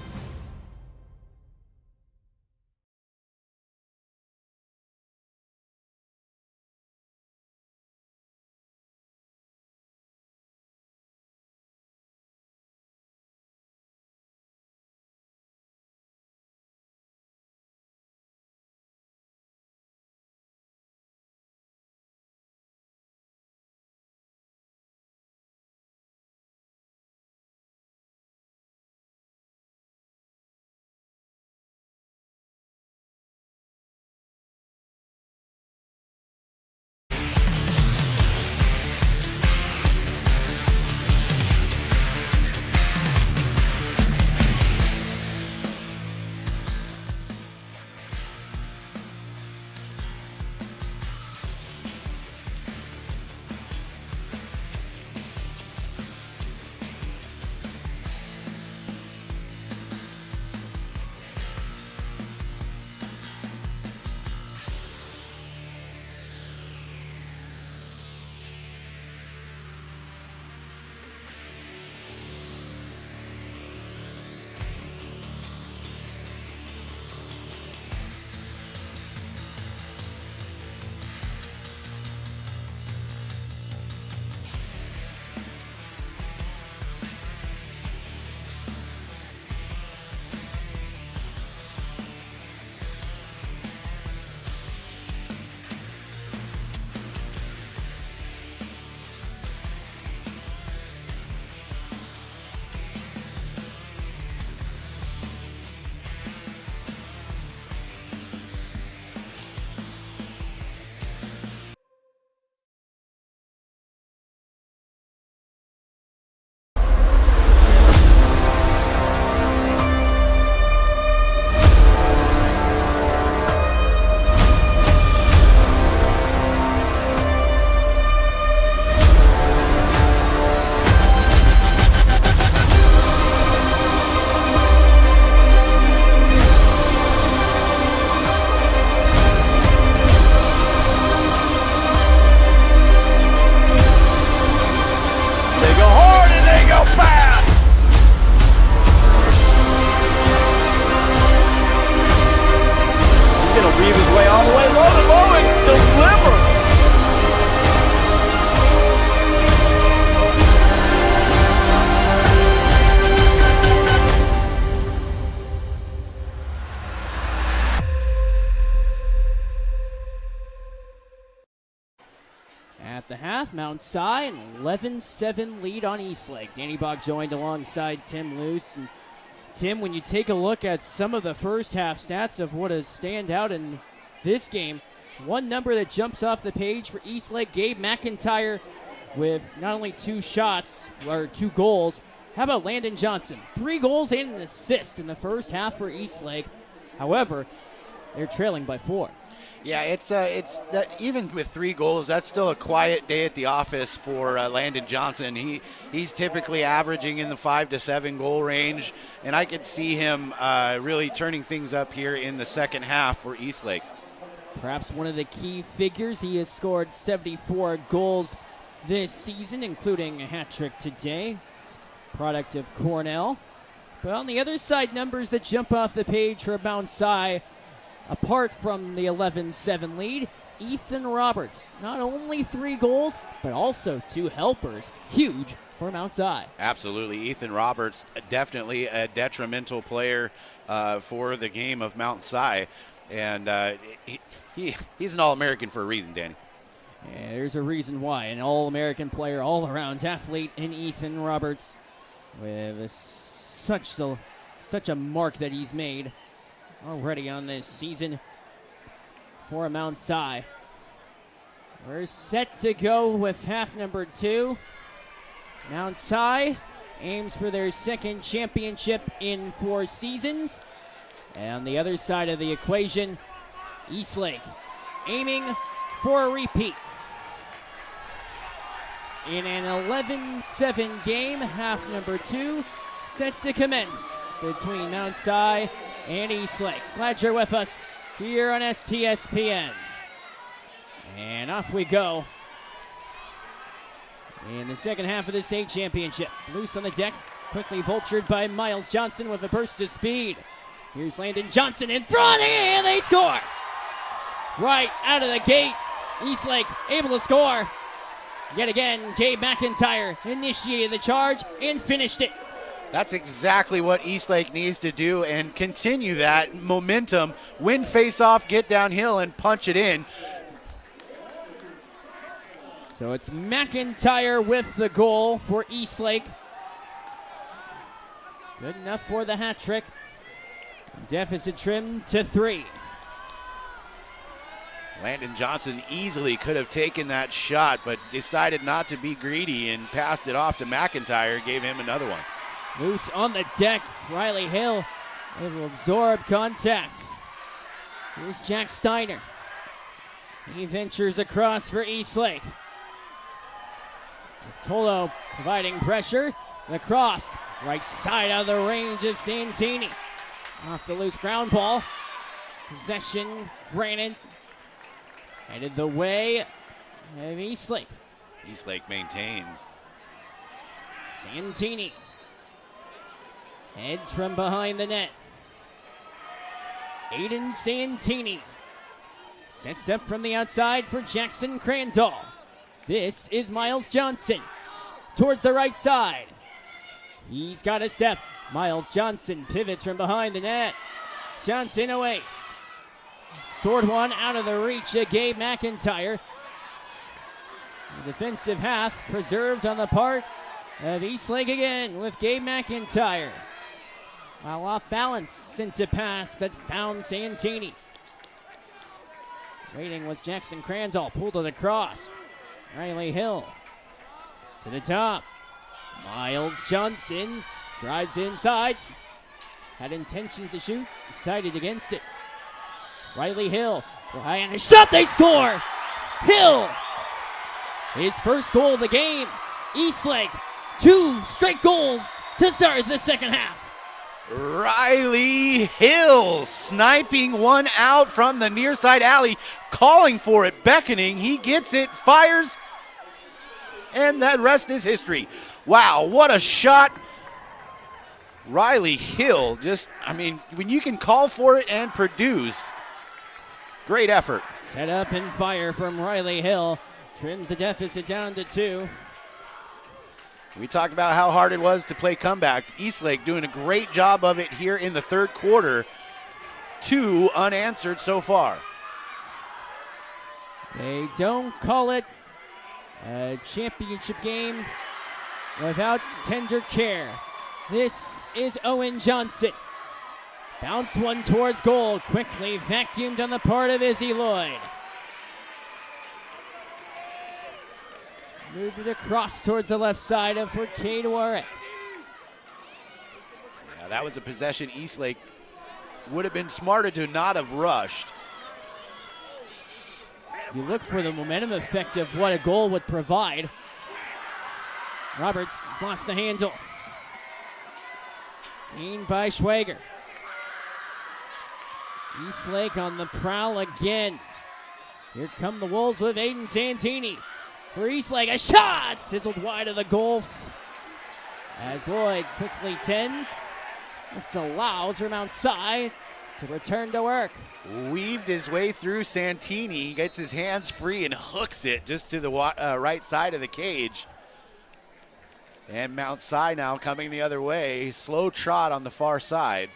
At the half, Mount Si, an 11-7 lead on Eastlake. Danny Bach joined alongside Tim Luce. And Tim, when you take a look at some of the first half stats of what has stand out in this game, one number that jumps off the page for Eastlake, Gabe McIntyre with not only 2 shots, or 2 goals. How about Landon Johnson? 3 goals and an assist in the first half for Eastlake. However, they're trailing by 4. Yeah, it's that even with 3 goals, that's still a quiet day at the office for Landon Johnson. He's typically averaging in the 5 to 7 goal range, and I could see him really turning things up here in the second half for Eastlake. Perhaps one of the key figures. He has scored 74 goals this season, including a hat trick today, product of Cornell. But on the other side, numbers that jump off the page for Mount Si. Apart from the 11-7 lead, Ethan Roberts, not only 3 goals, but also 2 helpers. Huge for Mount Si. Absolutely. Ethan Roberts, definitely a detrimental player for the game of Mount Si. And he's an All-American for a reason, Danny. Yeah, there's a reason why. An All-American player, all-around athlete in Ethan Roberts with such a mark that he's made already on this season for Mount Si. We're set to go with half number 2. Mount Si aims for their second championship in 4 seasons. And on the other side of the equation, Eastlake aiming for a repeat. in an 11-7 game, half number 2, set to commence between Mount Si and Eastlake. Glad you're with us here on STSPN. And off we go in the second half of the state championship. Loose on the deck, quickly vultured by Miles Johnson with a burst of speed. Here's Landon Johnson in front, and they score! Right out of the gate, Eastlake able to score. Yet again, Gabe McIntyre initiated the charge and finished it. That's exactly what Eastlake needs to do and continue that momentum. Win face-off, get downhill, and punch it in. So it's McIntyre with the goal for Eastlake. Good enough for the hat trick. Deficit trimmed to 3. Landon Johnson easily could have taken that shot, but decided not to be greedy and passed it off to McIntyre, gave him another one. Loose on the deck, Riley Hill able to absorb contact. Here's Jack Steiner. He ventures across for Eastlake. Tolo providing pressure. Lacrosse, right side out of the range of Santini. Off the loose ground ball. Possession granted. Headed the way of Eastlake. Eastlake maintains. Santini heads from behind the net. Aiden Santini sets up from the outside for Jackson Crandall. This is Miles Johnson towards the right side. He's got a step. Miles Johnson pivots from behind the net. Johnson awaits. Sword one out of the reach of Gabe McIntyre. The defensive half preserved on the part of Eastlake again with Gabe McIntyre. While off balance, sent a pass that found Santini. Waiting was Jackson Crandall, pulled it across. Riley Hill to the top. Miles Johnson drives inside. Had intentions to shoot, decided against it. Riley Hill, and a shot, they score! Hill, his first goal of the game. Eastlake, 2 straight goals to start the second half. Riley Hill sniping one out from the near side alley, calling for it, beckoning. He gets it, fires, and that rest is history. Wow, what a shot. Riley Hill, when you can call for it and produce, great effort. Set up and fire from Riley Hill. Trims the deficit down to 2. We talked about how hard it was to play comeback. Eastlake doing a great job of it here in the third quarter. 2 unanswered so far. They don't call it a championship game without tender care. This is Owen Johnson. Bounce one towards goal. Quickly vacuumed on the part of Izzy Lloyd. Moved it across towards the left side for Cade Warwick. Yeah, that was a possession Eastlake would have been smarter to not have rushed. You look for the momentum effect of what a goal would provide. Roberts lost the handle. Gained by Schwager. Eastlake on the prowl again. Here come the Wolves with Aiden Santini. For Eastlake, a shot! Sizzled wide of the goal. As Lloyd quickly tends. This allows for Mount Si to return to work. Weaved his way through Santini, gets his hands free and hooks it just to the right side of the cage. And Mount Si now coming the other way. Slow trot on the far side.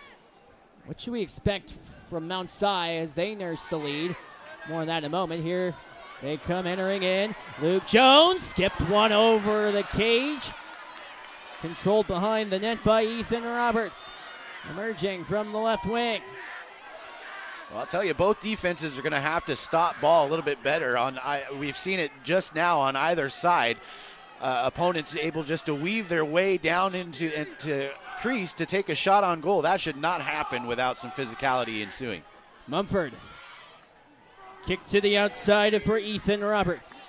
What should we expect from Mount Si as they nurse the lead? More on that in a moment. Here they come entering in. Luke Jones skipped one over the cage. Controlled behind the net by Ethan Roberts. Emerging from the left wing. Well, I'll tell you, both defenses are going to have to stop ball a little bit better. We've seen it just now on either side. Opponents able just to weave their way down into crease to take a shot on goal. That should not happen without some physicality ensuing. Mumford. Kick to the outside for Ethan Roberts.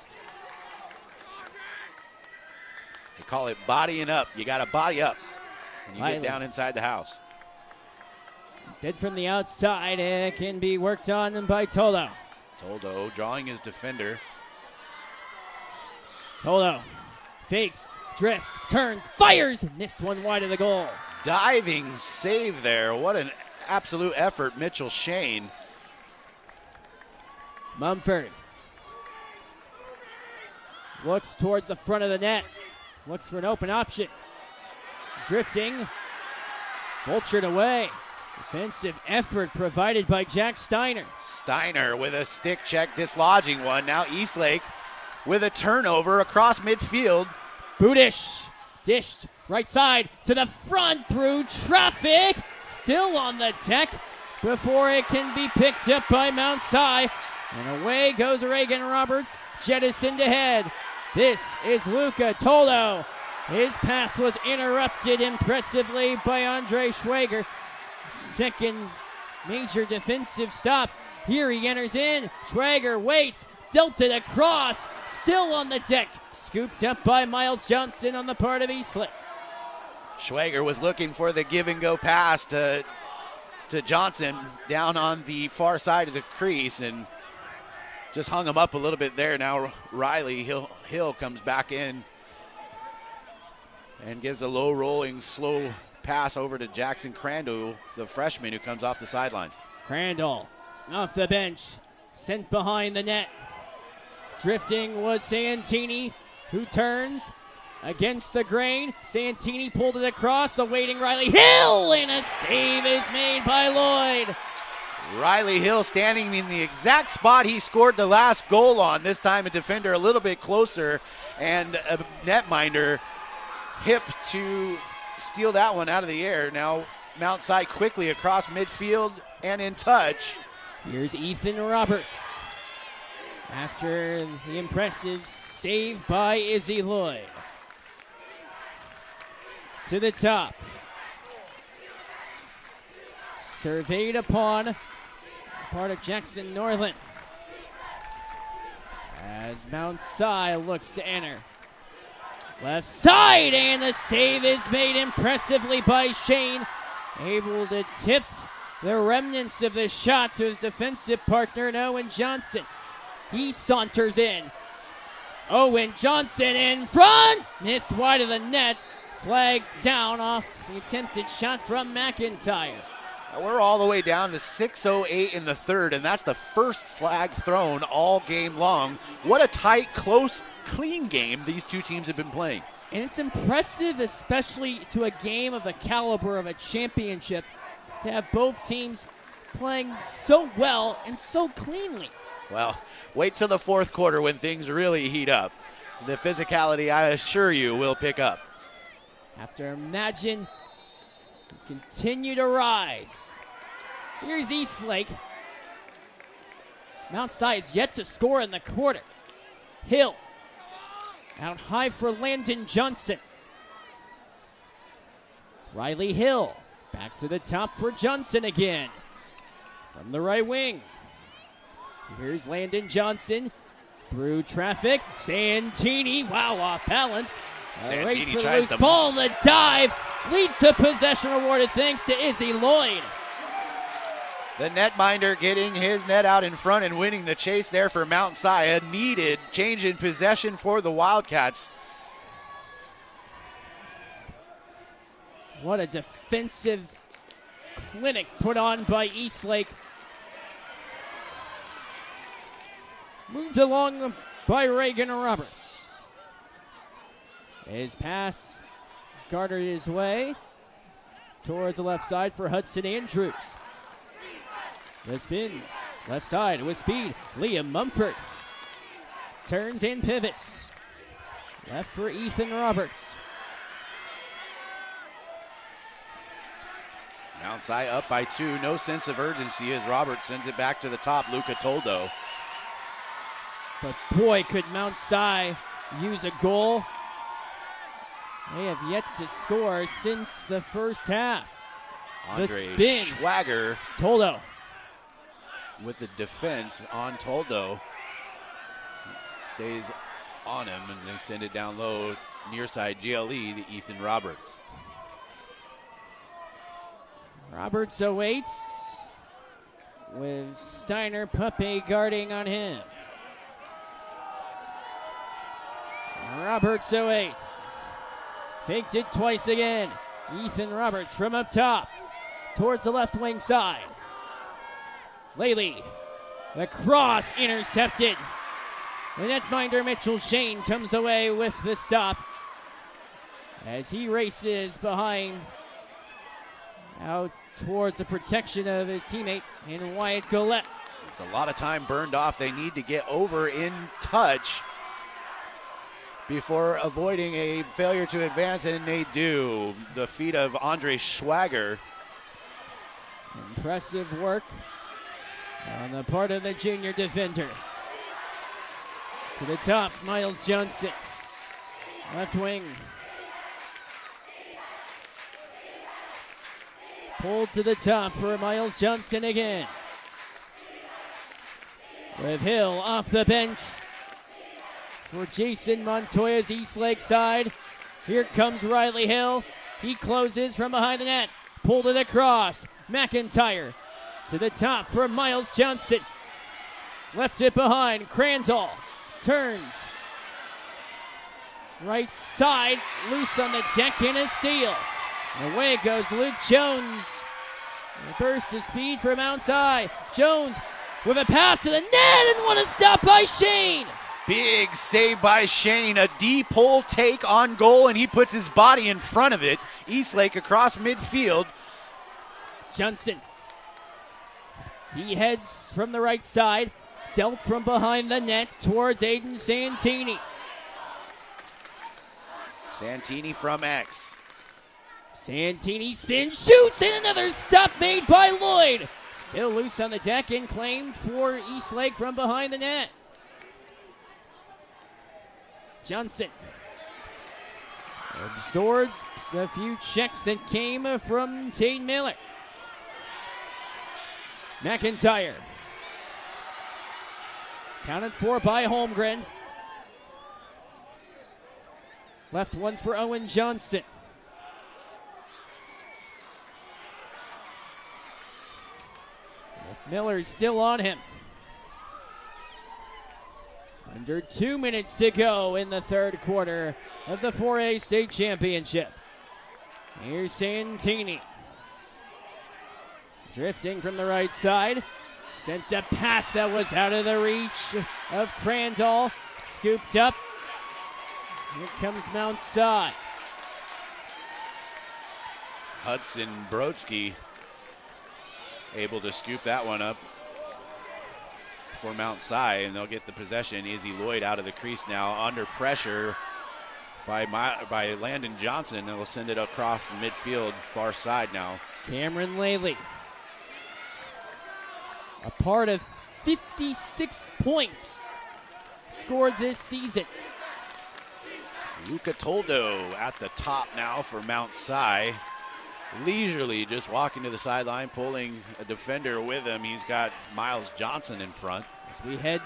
call it bodying up. You got to body up when you get down inside the house. Instead from the outside, it can be worked on by Toldo. Toldo drawing his defender. Toldo fakes, drifts, turns, fires, missed one wide of the goal. Diving save there. What an absolute effort, Mitchell Shane. Mumford looks towards the front of the net. Looks for an open option. Drifting. Vultured away. Defensive effort provided by Jack Steiner. Steiner with a stick check, dislodging one. Now Eastlake with a turnover across midfield. Budish dished right side to the front through traffic. Still on the deck before it can be picked up by Mount Si. And away goes Reagan Roberts, jettisoned ahead. This is Luca Toldo. His pass was interrupted impressively by Andre Schwager. Second major defensive stop. Here he enters in. Schwager waits, dealt it across, still on the deck. Scooped up by Miles Johnson on the part of Eastlake. Schwager was looking for the give and go pass to Johnson down on the far side of the crease and just hung him up a little bit there. Now Riley Hill comes back in and gives a low rolling, slow pass over to Jackson Crandall, the freshman who comes off the sideline. Crandall off the bench, sent behind the net. Drifting was Santini, who turns against the grain. Santini pulled it across, awaiting Riley Hill, and a save is made by Lloyd. Riley Hill standing in the exact spot he scored the last goal on. This time a defender a little bit closer, and a netminder hip to steal that one out of the air. Now Mount Si quickly across midfield and in touch. Here's Ethan Roberts after the impressive save by Izzy Lloyd. To the top. Surveyed upon part of Jackson Norland. As Mount Si looks to enter. Left side, and the save is made impressively by Shane. Able to tip the remnants of the shot to his defensive partner, Owen Johnson. He saunters in. Owen Johnson in front. Missed wide of the net. Flag down off the attempted shot from McIntyre. We're all the way down to 6:08 in the third, and that's the first flag thrown all game long. What a tight, close, clean game these two teams have been playing. And it's impressive, especially to a game of the caliber of a championship, to have both teams playing so well and so cleanly. Well, wait till the fourth quarter when things really heat up. The physicality, I assure you, will pick up. After Imagine continue to rise. Here's Eastlake. Mount Si is yet to score in the quarter. Hill out high for Landon Johnson. Riley Hill back to the top for Johnson again. From the right wing. Here's Landon Johnson through traffic. Santini, wow, off balance. Santini tries to ball, the dive leads to possession awarded thanks to Izzy Lloyd. The netminder getting his net out in front and winning the chase there for Mount Si. A needed change in possession for the Wildcats. What a defensive clinic put on by Eastlake. Moved along by Reagan Roberts. His pass guarded his way towards the left side for Hudson Andrews. The spin, left side with speed. Liam Mumford turns and pivots. Left for Ethan Roberts. Mount Si up by 2. No sense of urgency as Roberts sends it back to the top. Luca Toldo. But boy, could Mount Si use a goal. They have yet to score since the first half. Andre the spin. Schwager. Toldo. With the defense on Toldo. Stays on him, and they send it down low near side GLE to Ethan Roberts. Roberts awaits with Steiner Puppe guarding on him. Roberts awaits. Faked it twice again. Ethan Roberts from up top towards the left wing side. Lely, the cross intercepted. The netminder Mitchell Shane comes away with the stop as he races behind out towards the protection of his teammate in Wyatt Golette. It's a lot of time burned off. They need to get over in touch before avoiding a failure to advance, and they do. The feet of Andre Schwager. Impressive work on the part of the junior defender. To the top, Miles Johnson. Left wing. Pulled to the top for Miles Johnson again. With Hill off the bench for Jason Montoya's Eastlake side. Here comes Riley Hill. He closes from behind the net. Pulled it across. McIntyre to the top for Miles Johnson. Left it behind. Crandall turns. Right side. Loose on the deck in a steal. Away goes Luke Jones. A burst of speed from outside. Jones with a path to the net, and what a stop by Shane. Big save by Shane. A deep hole take on goal, and he puts his body in front of it. Eastlake across midfield. Johnson. He heads from the right side. Dealt from behind the net towards Aiden Santini. Santini from X. Santini spins, shoots, and another stop made by Lloyd. Still loose on the deck and claimed for Eastlake from behind the net. Johnson absorbs a few checks that came from Tate Miller. McIntyre. Counted for by Holmgren. Left one for Owen Johnson. Miller's still on him. Under 2 minutes to go in the third quarter of the 4A state championship. Here's Santini. Drifting from the right side. Sent a pass that was out of the reach of Crandall. Scooped up. Here comes Mount Si. Hudson Brodsky able to scoop that one up for Mount Si, and they'll get the possession. Izzy Lloyd out of the crease now, under pressure by Landon Johnson. They'll send it across midfield, far side now. Cameron Laley. A part of 56 points scored this season. Luca Toldo at the top now for Mount Si. Leisurely just walking to the sideline, pulling a defender with him. He's got Miles Johnson in front. As we head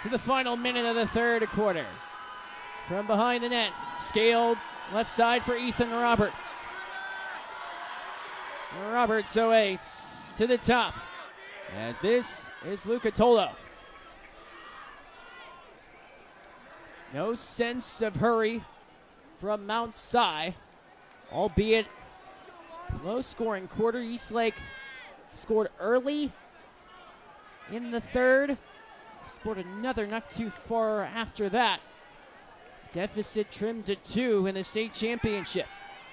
to the final minute of the third quarter. From behind the net, scaled left side for Ethan Roberts. Roberts awaits to the top, as this is Luca Tolo. No sense of hurry from Mount Si, albeit low-scoring quarter. Eastlake scored early in the third. Scored another not too far after that. Deficit trimmed to 2 in the state championship.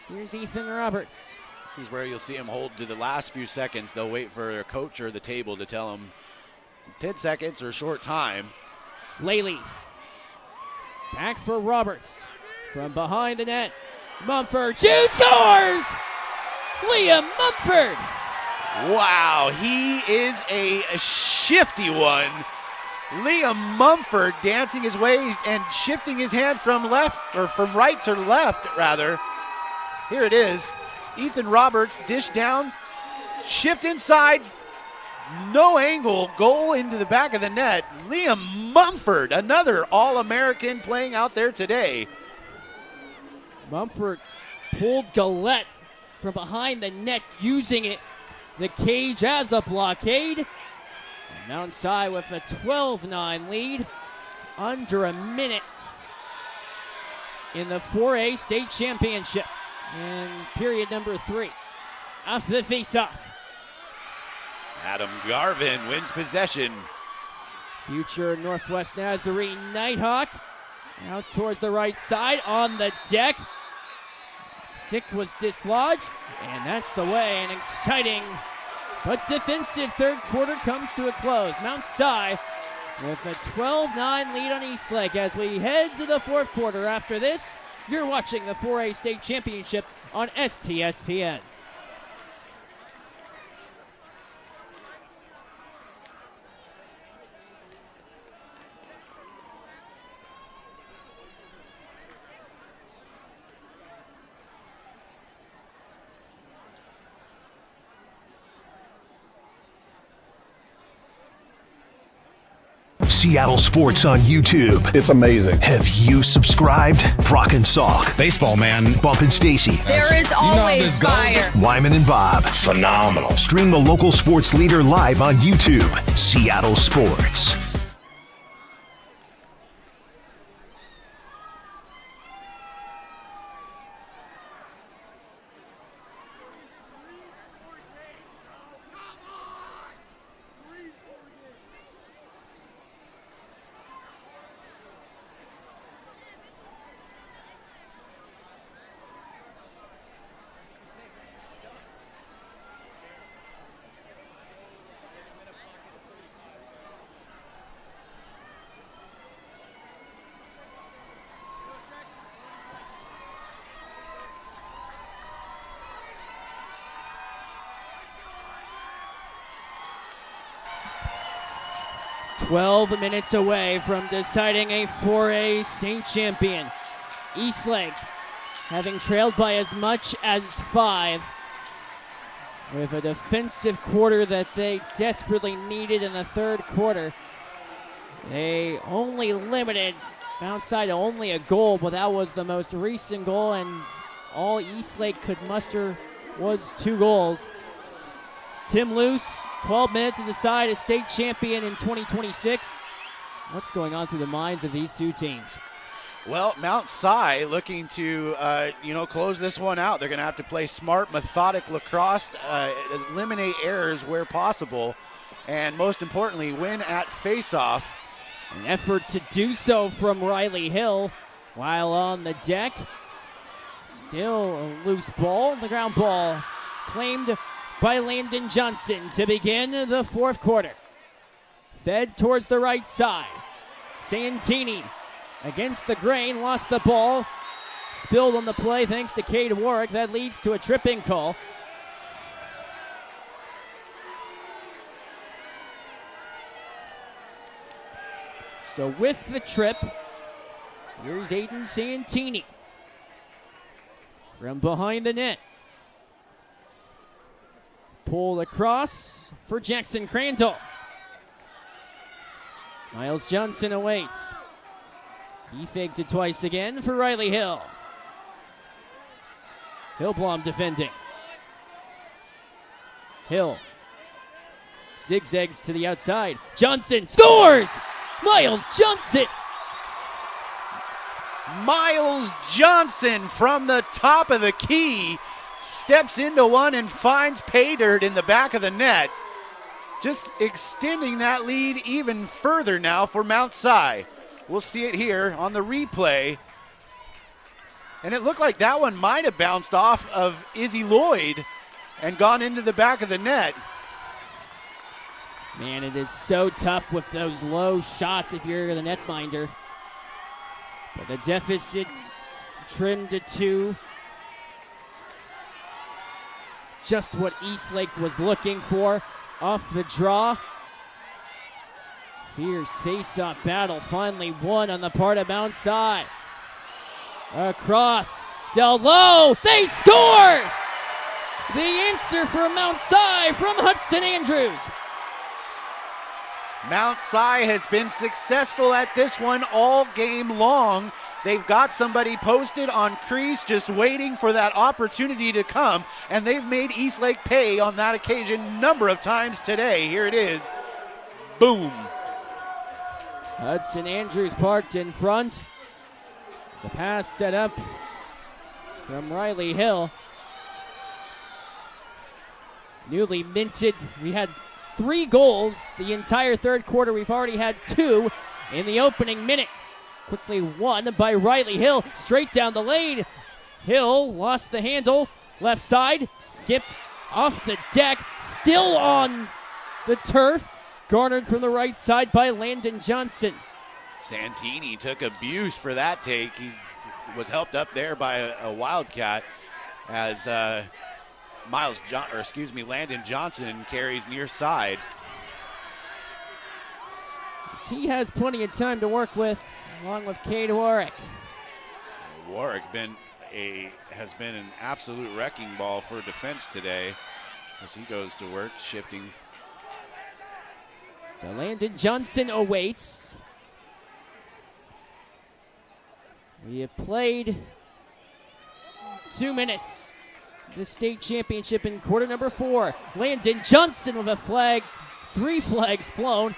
Here's Ethan Roberts. This is where you'll see him hold to the last few seconds. They'll wait for a coach or the table to tell him 10 seconds or short time. Laley. Back for Roberts. From behind the net. Mumford. Two scores! Liam Mumford. Wow, he is a shifty one. Liam Mumford dancing his way and shifting his hand from right to left, rather. Here it is. Ethan Roberts, dish down, shift inside, no angle, goal into the back of the net. Liam Mumford, another All-American playing out there today. Mumford pulled Gillette from behind the net, using the cage as a blockade. And Mount Si with a 12-9 lead, under a minute in the 4A state championship in period number 3. Off the face-off. Adam Garvin wins possession. Future Northwest Nazarene Nighthawk out towards the right side on the deck. Stick was dislodged, and that's the way an exciting but defensive third quarter comes to a close. Mount Si with a 12-9 lead on Eastlake as we head to the fourth quarter. After this, you're watching the 4A state championship on STSPN. Seattle Sports on YouTube. It's amazing. Have you subscribed? Brock and Salk. Baseball man. Bump and Stacy. There is always fire. Wyman and Bob. Phenomenal. Stream the local sports leader live on YouTube. Seattle Sports. "12 minutes away from deciding a 4A state champion. Eastlake having trailed by as much as 5 with a defensive quarter that they desperately needed in the third quarter. They only limited Mount Si to only a goal, but that was the most recent goal, and all Eastlake could muster was 2 goals. Tim Luce, 12 minutes to decide a state champion in 2026. What's going on through the minds of these two teams? Well, Mount Si looking to, close this one out. They're going to have to play smart, methodic lacrosse, eliminate errors where possible, and most importantly, win at face-off. An effort to do so from Riley Hill while on the deck. Still a loose ball. The ground ball claimed by Landon Johnson to begin the fourth quarter. Fed towards the right side. Santini against the grain, lost the ball. Spilled on the play thanks to Cade Warwick. That leads to a tripping call. So with the trip, here's Aiden Santini from behind the net. Pulled across for Jackson Crandall. Miles Johnson awaits. He faked it twice again for Riley Hill. Hillblom defending. Hill zigzags to the outside. Johnson scores! Miles Johnson! Miles Johnson from the top of the key steps into one and finds pay dirt in the back of the net. Just extending that lead even further now for Mount Si. We'll see it here on the replay. And it looked like that one might have bounced off of Izzy Lloyd and gone into the back of the net. Man, it is so tough with those low shots if you're the netminder. But the deficit trimmed to 2. Just what Eastlake was looking for off the draw. Fierce face-off battle finally won on the part of Mount Si. Across, Del Low, they score! The answer for Mount Si from Hudson Andrews. Mount Si has been successful at this one all game long. They've got somebody posted on crease just waiting for that opportunity to come, and they've made Eastlake pay on that occasion number of times today. Here it is. Boom. Hudson Andrews parked in front. The pass set up from Riley Hill. Newly minted. We had 3 goals the entire third quarter. We've already had 2 in the opening minute. Quickly won by Riley Hill. Straight down the lane. Hill lost the handle. Left side. Skipped off the deck. Still on the turf. Garnered from the right side by Landon Johnson. Santini took abuse for that take. He was helped up there by a Wildcat as Landon Johnson carries near side. He has plenty of time to work with, along with Cade Warwick. Warwick has been an absolute wrecking ball for defense today as he goes to work, shifting. So Landon Johnson awaits. We have played 2 minutes. The state championship in quarter number 4. Landon Johnson with a flag. 3 flags flown.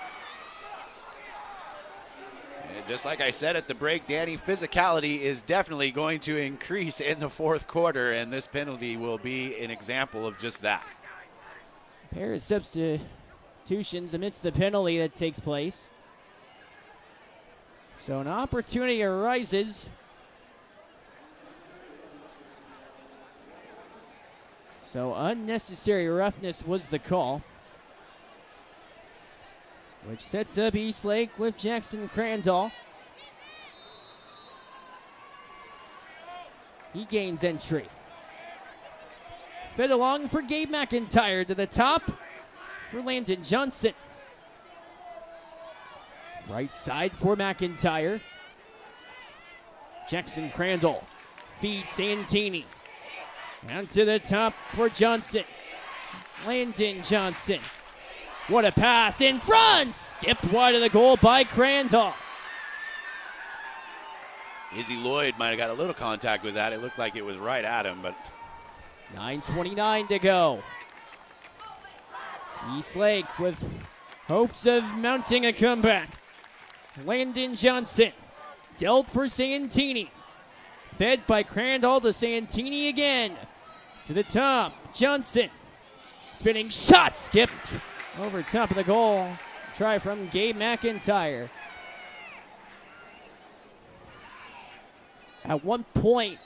And just like I said at the break, Danny, physicality is definitely going to increase in the fourth quarter, and this penalty will be an example of just that. Pair of substitutions amidst the penalty that takes place. So an opportunity arises. So unnecessary roughness was the call, which sets up Eastlake with Jackson Crandall. He gains entry. Fed along for Gabe McIntyre to the top for Landon Johnson. Right side for McIntyre. Jackson Crandall feeds Santini. Down to the top for Johnson. Landon Johnson. What a pass in front! Skipped wide of the goal by Crandall. Izzy Lloyd might have got a little contact with that. It looked like it was right at him, but 9:29 to go. Eastlake with hopes of mounting a comeback. Landon Johnson dealt for Santini. Fed by Crandall to Santini again. To the top, Johnson. Spinning shot, skipped over top of the goal. Try from Gabe McIntyre. At one point,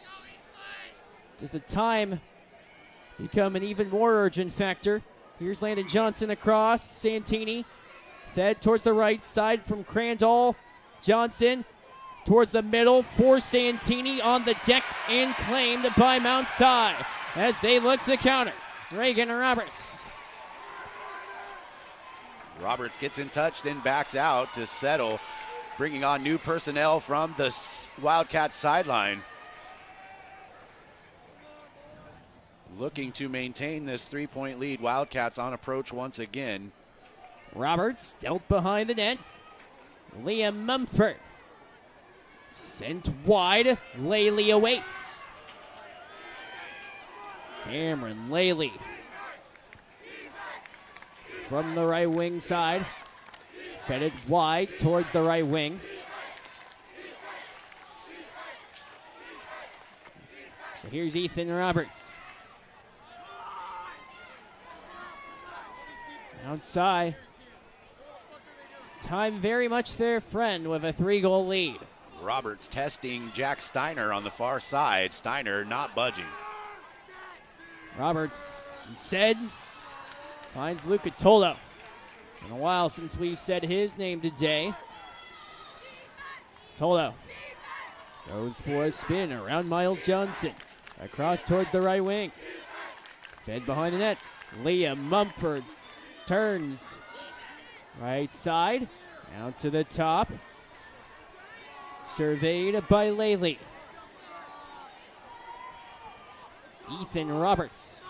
does the time become an even more urgent factor? Here's Landon Johnson across. Santini fed towards the right side from Crandall. Johnson towards the middle for Santini on the deck and claimed by Mount Si as they look to counter. Reagan Roberts. Roberts gets in touch, then backs out to settle, bringing on new personnel from the Wildcats sideline. Looking to maintain this 3-point lead. Wildcats on approach once again. Roberts dealt behind the net. Liam Mumford sent wide. Laley awaits. Cameron Laley from the right wing side. Fed it wide towards the right wing. So here's Ethan Roberts. Outside. Time very much their friend with a 3-goal lead. Roberts testing Jack Steiner on the far side. Steiner not budging. Roberts instead finds Luca Tolo. Been a while since we've said his name today. Tolo goes for a spin around Miles Johnson. Across towards the right wing. Fed behind the net. Liam Mumford turns right side. Out to the top. Surveyed by Laley. Ethan Roberts.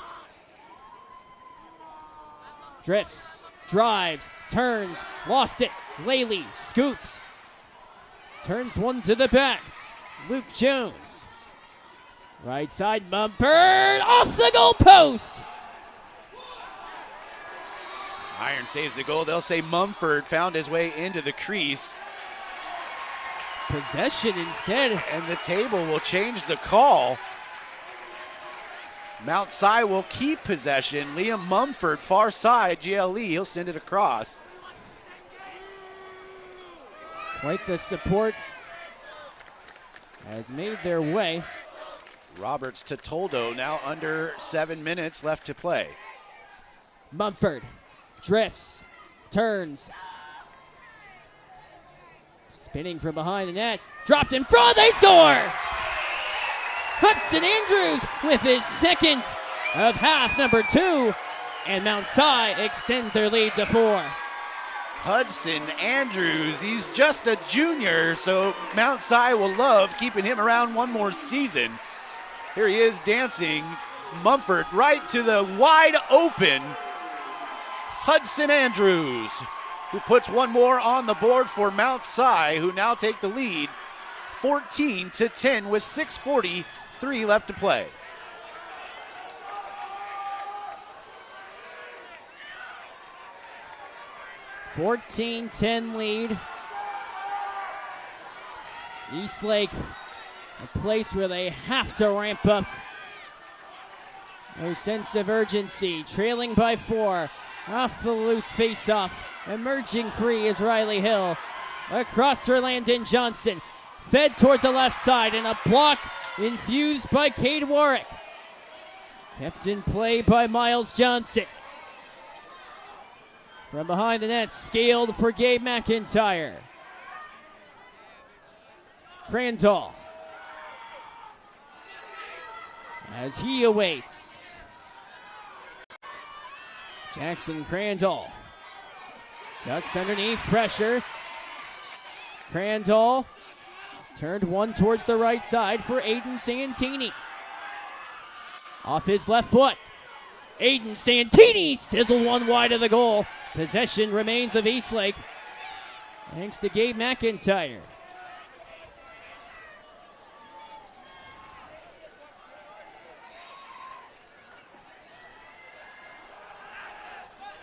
Drifts, drives, turns, lost it. Laley scoops. Turns one to the back. Luke Jones. Right side, Mumford off the goal post. Iron saves the goal. They'll say Mumford found his way into the crease. Possession instead. And the table will change the call. Mount Si will keep possession. Liam Mumford, far side, GLE, he'll send it across. Quite the support has made their way. Roberts to Toldo, now under 7 minutes left to play. Mumford drifts, turns. Spinning from behind the net, dropped in front, they score! Hudson Andrews with his second of half, number 2, and Mount Si extend their lead to 4. Hudson Andrews, he's just a junior, so Mount Si will love keeping him around one more season. Here he is dancing. Mumford right to the wide open Hudson Andrews, who puts one more on the board for Mount Si, who now take the lead 14-10 with 6:43 left to play. (14-10) lead. Eastlake, a place where they have to ramp up their sense of urgency. Trailing by 4. Off the loose faceoff. Emerging free is Riley Hill. Across for Landon Johnson. Fed towards the left side, and a block infused by Cade Warwick. Kept in play by Miles Johnson. From behind the net, scaled for Gabe McIntyre. Crandall, as he awaits. Jackson Crandall ducks underneath pressure. Crandall turned one towards the right side for Aiden Santini. Off his left foot. Aiden Santini sizzle one wide of the goal. Possession remains of Eastlake, thanks to Gabe McIntyre.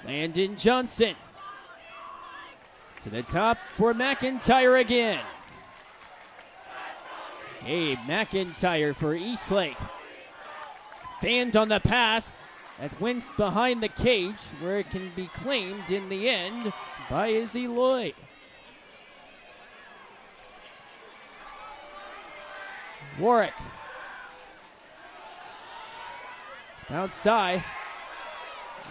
Landon Johnson to the top for McIntyre again. Gabe McIntyre for Eastlake. Fanned on the pass that went behind the cage, where it can be claimed in the end by Izzy Lloyd. Warwick. It's outside.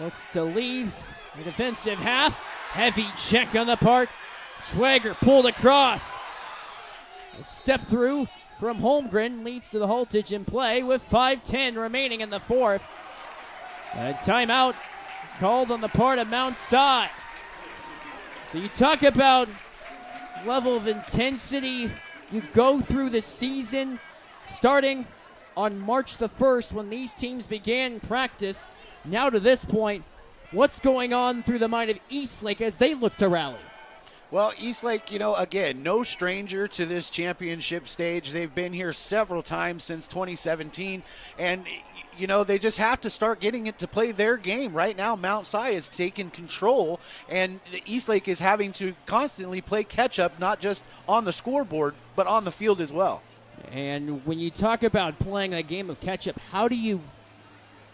Looks to leave the defensive half. Heavy check on the part. Swagger pulled across. A step through from Holmgren leads to the haltage in play with 5:10 remaining in the fourth. A timeout called on the part of Mount Si. So you talk about level of intensity you go through the season, starting on March the 1st when these teams began practice. Now to this point, what's going on through the mind of Eastlake as they look to rally? Well, Eastlake, again, no stranger to this championship stage. They've been here several times since 2017, and they just have to start getting it to play their game. Right now, Mount Si is taking control, and Eastlake is having to constantly play catch-up, not just on the scoreboard, but on the field as well. And when you talk about playing a game of catch-up, how do you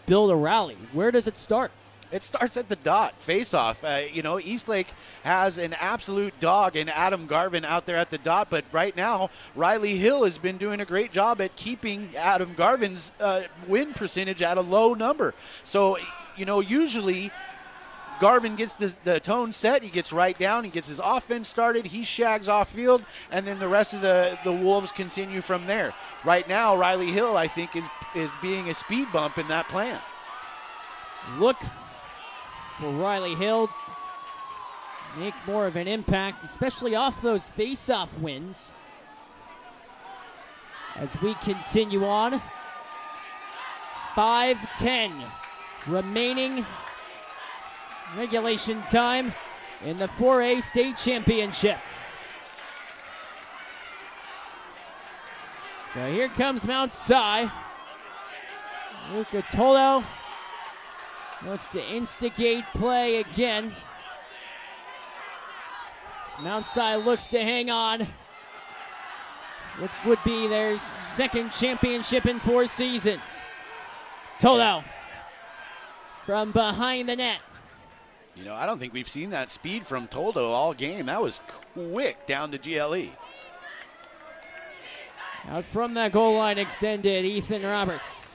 build a rally? Where does it start? It starts at the dot, face-off. Eastlake has an absolute dog in Adam Garvin out there at the dot, but right now, Riley Hill has been doing a great job at keeping Adam Garvin's win percentage at a low number. So, usually Garvin gets the tone set, he gets right down, he gets his offense started, he shags off field, and then the rest of the Wolves continue from there. Right now, Riley Hill, I think, is being a speed bump in that plan. Look for Riley Hill make more of an impact, especially off those face-off wins. As we continue on, 5:10 remaining regulation time in the 4A state championship. So here comes Mount Si. Luca Tolo looks to instigate play again. Mount Si looks to hang on. What would be their second championship in 4 seasons. Tolo from behind the net. You know, I don't think we've seen that speed from Toldo all game. That was quick down to GLE. Out from that goal line extended, Ethan Roberts.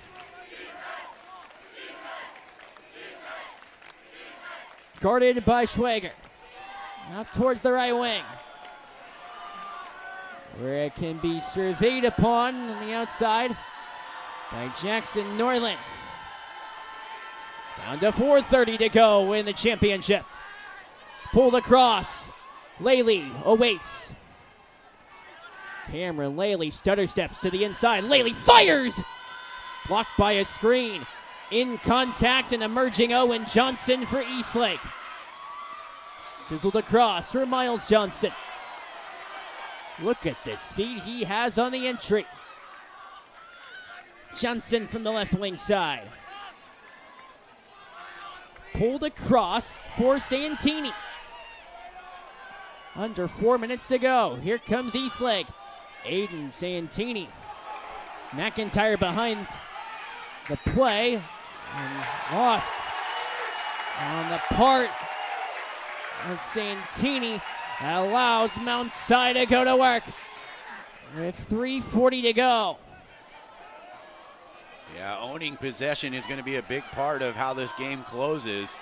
Guarded by Schwager. Out towards the right wing, where it can be surveyed upon on the outside by Jackson Norland. Down to 4:30 to go in the championship. Pulled across. Laley awaits. Cameron Laley stutter steps to the inside. Laley fires! Blocked by a screen. In contact and emerging Owen Johnson for Eastlake. Sizzled across for Miles Johnson. Look at the speed he has on the entry. Johnson from the left wing side. Pulled across for Santini. Under 4 minutes to go. Here comes Eastlake. Aiden Santini. McIntyre behind the play. And lost on the part of Santini. Allows Mount Si to go to work with 3:40 to go. Yeah, owning possession is going to be a big part of how this game closes.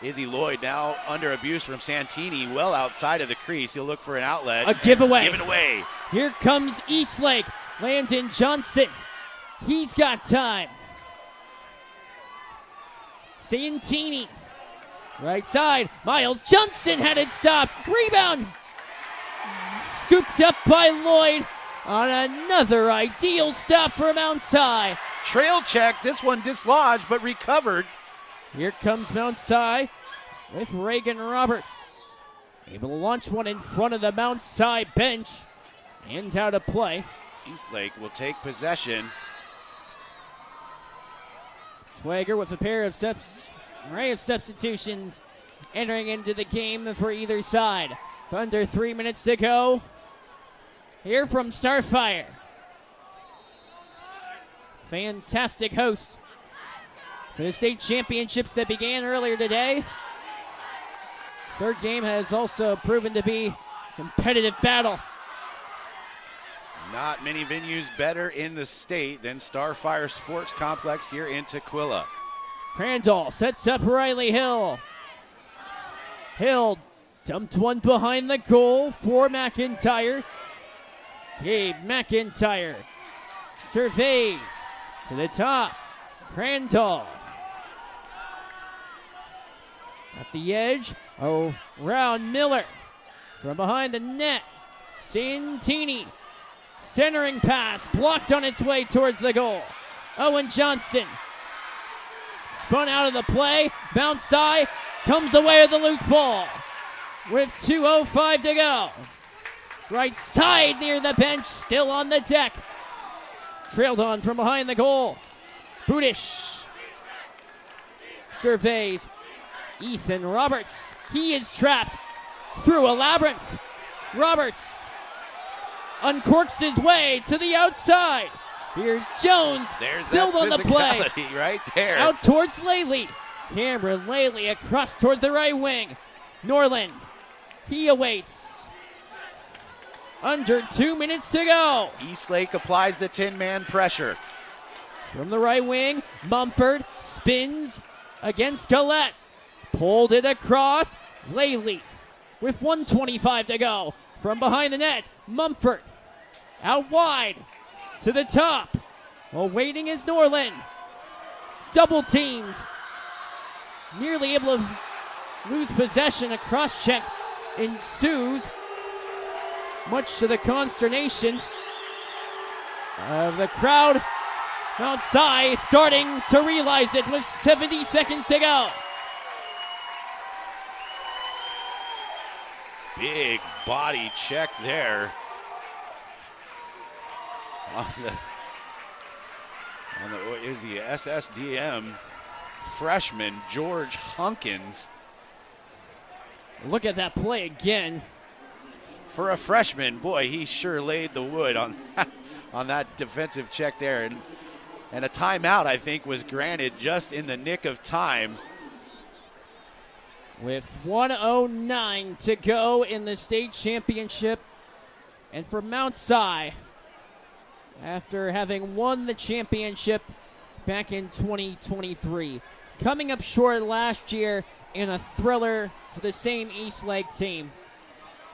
Izzy Lloyd now under abuse from Santini, well outside of the crease. He'll look for an outlet. A giveaway. Give it away. Here comes Eastlake. Landon Johnson. He's got time. Santini. Right side. Miles Johnson had it stopped. Rebound. Scooped up by Lloyd on another ideal stop for Mount Si. Trail check. This one dislodged but recovered. Here comes Mount Si with Reagan Roberts. Able to launch one in front of the Mount Si bench. And out of play. Eastlake will take possession. Schwager with a pair of array of substitutions entering into the game for either side. Under 3 minutes to go. Here from Starfire. Fantastic host for the state championships that began earlier today. Third game has also proven to be competitive battle. Not many venues better in the state than Starfire Sports Complex here in Tukwila. Crandall sets up Riley Hill. Hill dumped one behind the goal for McIntyre. Gabe McIntyre surveys to the top. Crandall at the edge. Around Miller from behind the net. Santini centering pass blocked on its way towards the goal. Owen Johnson spun out of the play. Mount Si comes away with the loose ball with 2:05 to go. Right side near the bench, still on the deck. Trailed on from behind the goal. Budish surveys Ethan Roberts. He is trapped through a labyrinth. Roberts uncorks his way to the outside. Here's Jones, There's still that on the play. physicality right there. Out towards Laley. Cameron Laley across towards the right wing. Norland, he awaits. Under 2 minutes to go. Eastlake applies the 10-man pressure. From the right wing, Mumford spins against Gillette. Pulled it across. Laley with 1:25 to go. From behind the net, Mumford out wide to the top. Awaiting is Norland. Double teamed. Nearly able to lose possession. A cross check ensues, much to the consternation of the crowd outside, starting to realize it with 70 seconds to go. Big body check there. is the SSDM freshman George Hunkins. Look at that play again. For a freshman, boy, he sure laid the wood on that defensive check there. And a timeout, I think, was granted just in the nick of time. With 1:09 to go in the state championship. And for Mount Si, after having won the championship back in 2023, coming up short last year in a thriller to the same Eastlake team,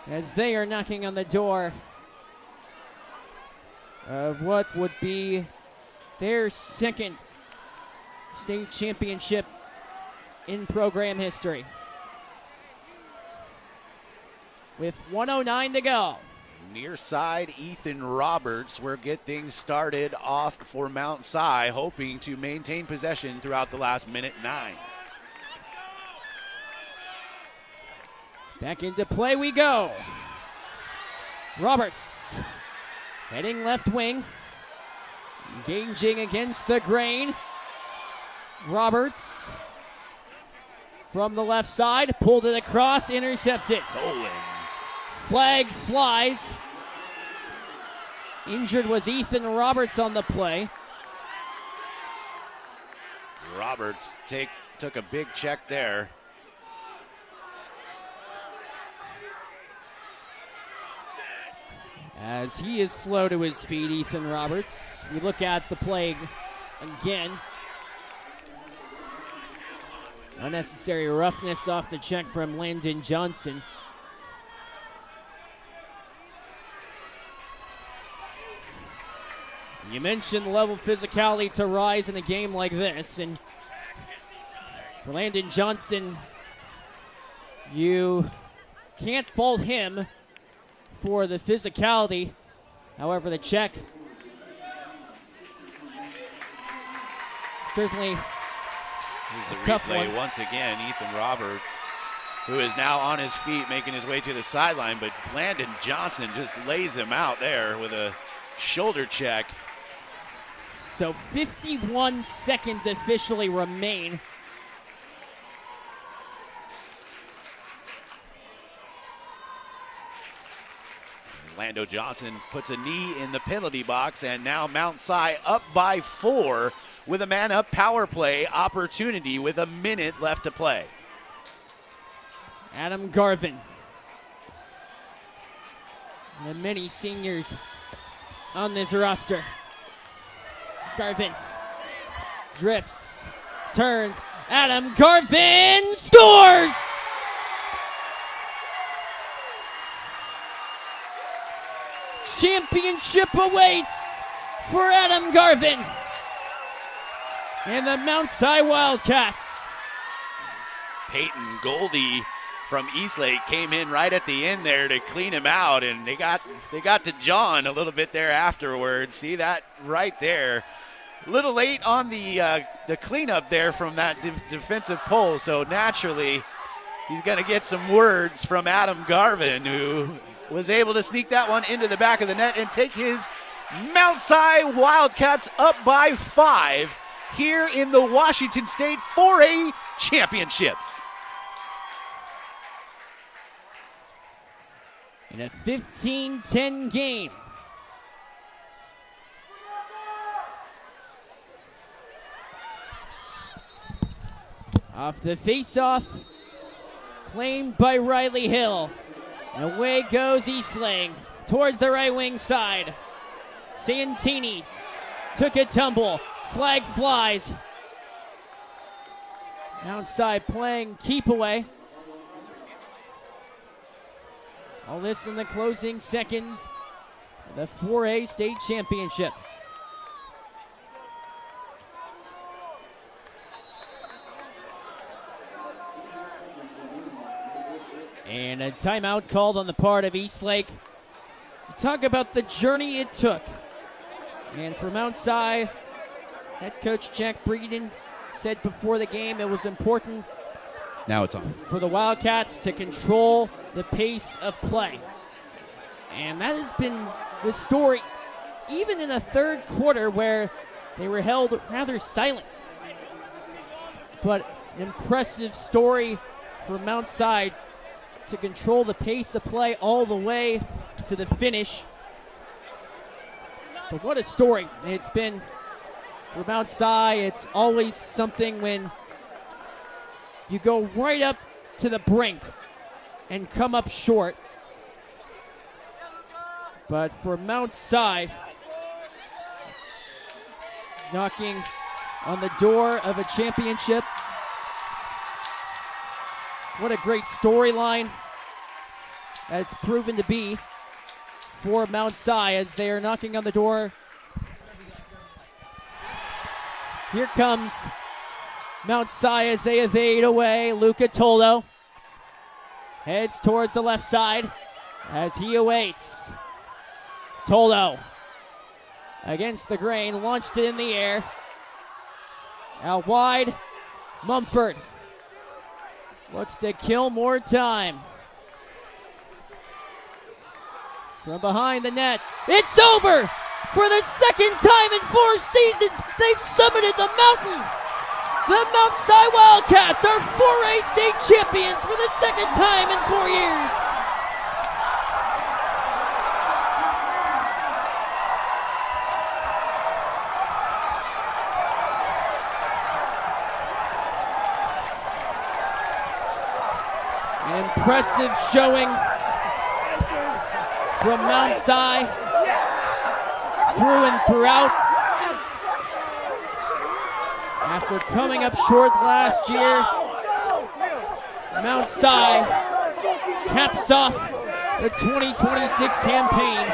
as they are knocking on the door of what would be their second state championship in program history. With 1:09 to go. Near side, Ethan Roberts will get things started off for Mount Si, hoping to maintain possession throughout the last minute 9. Back into play we go. Roberts heading left wing. Engaging against the grain. Roberts from the left side. Pulled it across. Intercepted. Nolan. Flag flies. Injured was Ethan Roberts on the play. Roberts took a big check there. As he is slow to his feet, Ethan Roberts. We look at the play again. Unnecessary roughness off the check from Landon Johnson. You mentioned the level of physicality to rise in a game like this, and for Landon Johnson, you can't fault him for the physicality. However, the check certainly Here's a the tough replay one. once again. Ethan Roberts, who is now on his feet, making his way to the sideline, but Landon Johnson just lays him out there with a shoulder check. So 51 seconds officially remain. Lando Johnson puts a knee in the penalty box, and now Mount Si up by 4 with a man-up power play opportunity with a minute left to play. Adam Garvin. The many seniors on this roster. Garvin drifts, turns. Adam Garvin scores! Championship awaits for Adam Garvin and the Mount Si Wildcats. Peyton Goldie from Eastlake came in right at the end there to clean him out, and they got to John a little bit there afterwards. See that right there. A little late on the cleanup there from that defensive pull, so naturally he's going to get some words from Adam Garvin, who was able to sneak that one into the back of the net and take his Mount Si Wildcats up by 5 here in the Washington State 4A Championships. In a 15-10 game. Off the face-off, claimed by Riley Hill. And away goes Eastlake towards the right wing side. Santini took a tumble. Flag flies. Mount Si playing keep away. All this in the closing seconds of the 4A state championship. And a timeout called on the part of Eastlake. Talk about the journey it took. And for Mount Si, head coach Jack Breeden said before the game it was important Now it's on. for the Wildcats to control the pace of play. And that has been the story even in a third quarter where they were held rather silent. But an impressive story for Mount Si to control the pace of play all the way to the finish. But what a story it's been for Mount Si. It's always something when you go right up to the brink and come up short. But for Mount Si, knocking on the door of a championship. What a great storyline it's proven to be for Mount Si as they are knocking on the door. Here comes Mount Si as they evade away. Luca Toldo heads towards the left side as he awaits. Toldo against the grain, launched it in the air. Out wide, Mumford looks to kill more time. From behind the net, it's over! For the second time in 4 seasons, they've summited the mountain! The Mount Si Wildcats are 4A state champions for the second time in 4 years! An impressive showing from Mount Si through and throughout. After coming up short last year, Mount Si caps off the 2026 campaign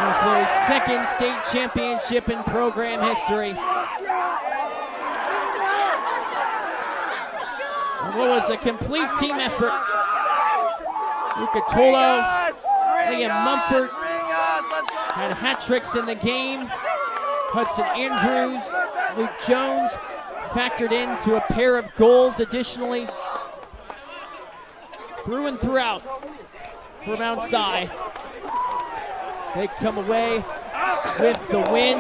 with their second state championship in program history. What was a complete team effort. Luca Tolo, Liam Mumford had hat tricks in the game. Hudson Andrews, Luke Jones factored into a pair of goals additionally. Through and throughout for Mount Si. As they come away with the win.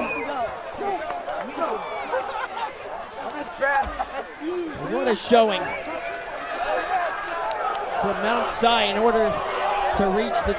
What a showing from Mount Si in order to reach the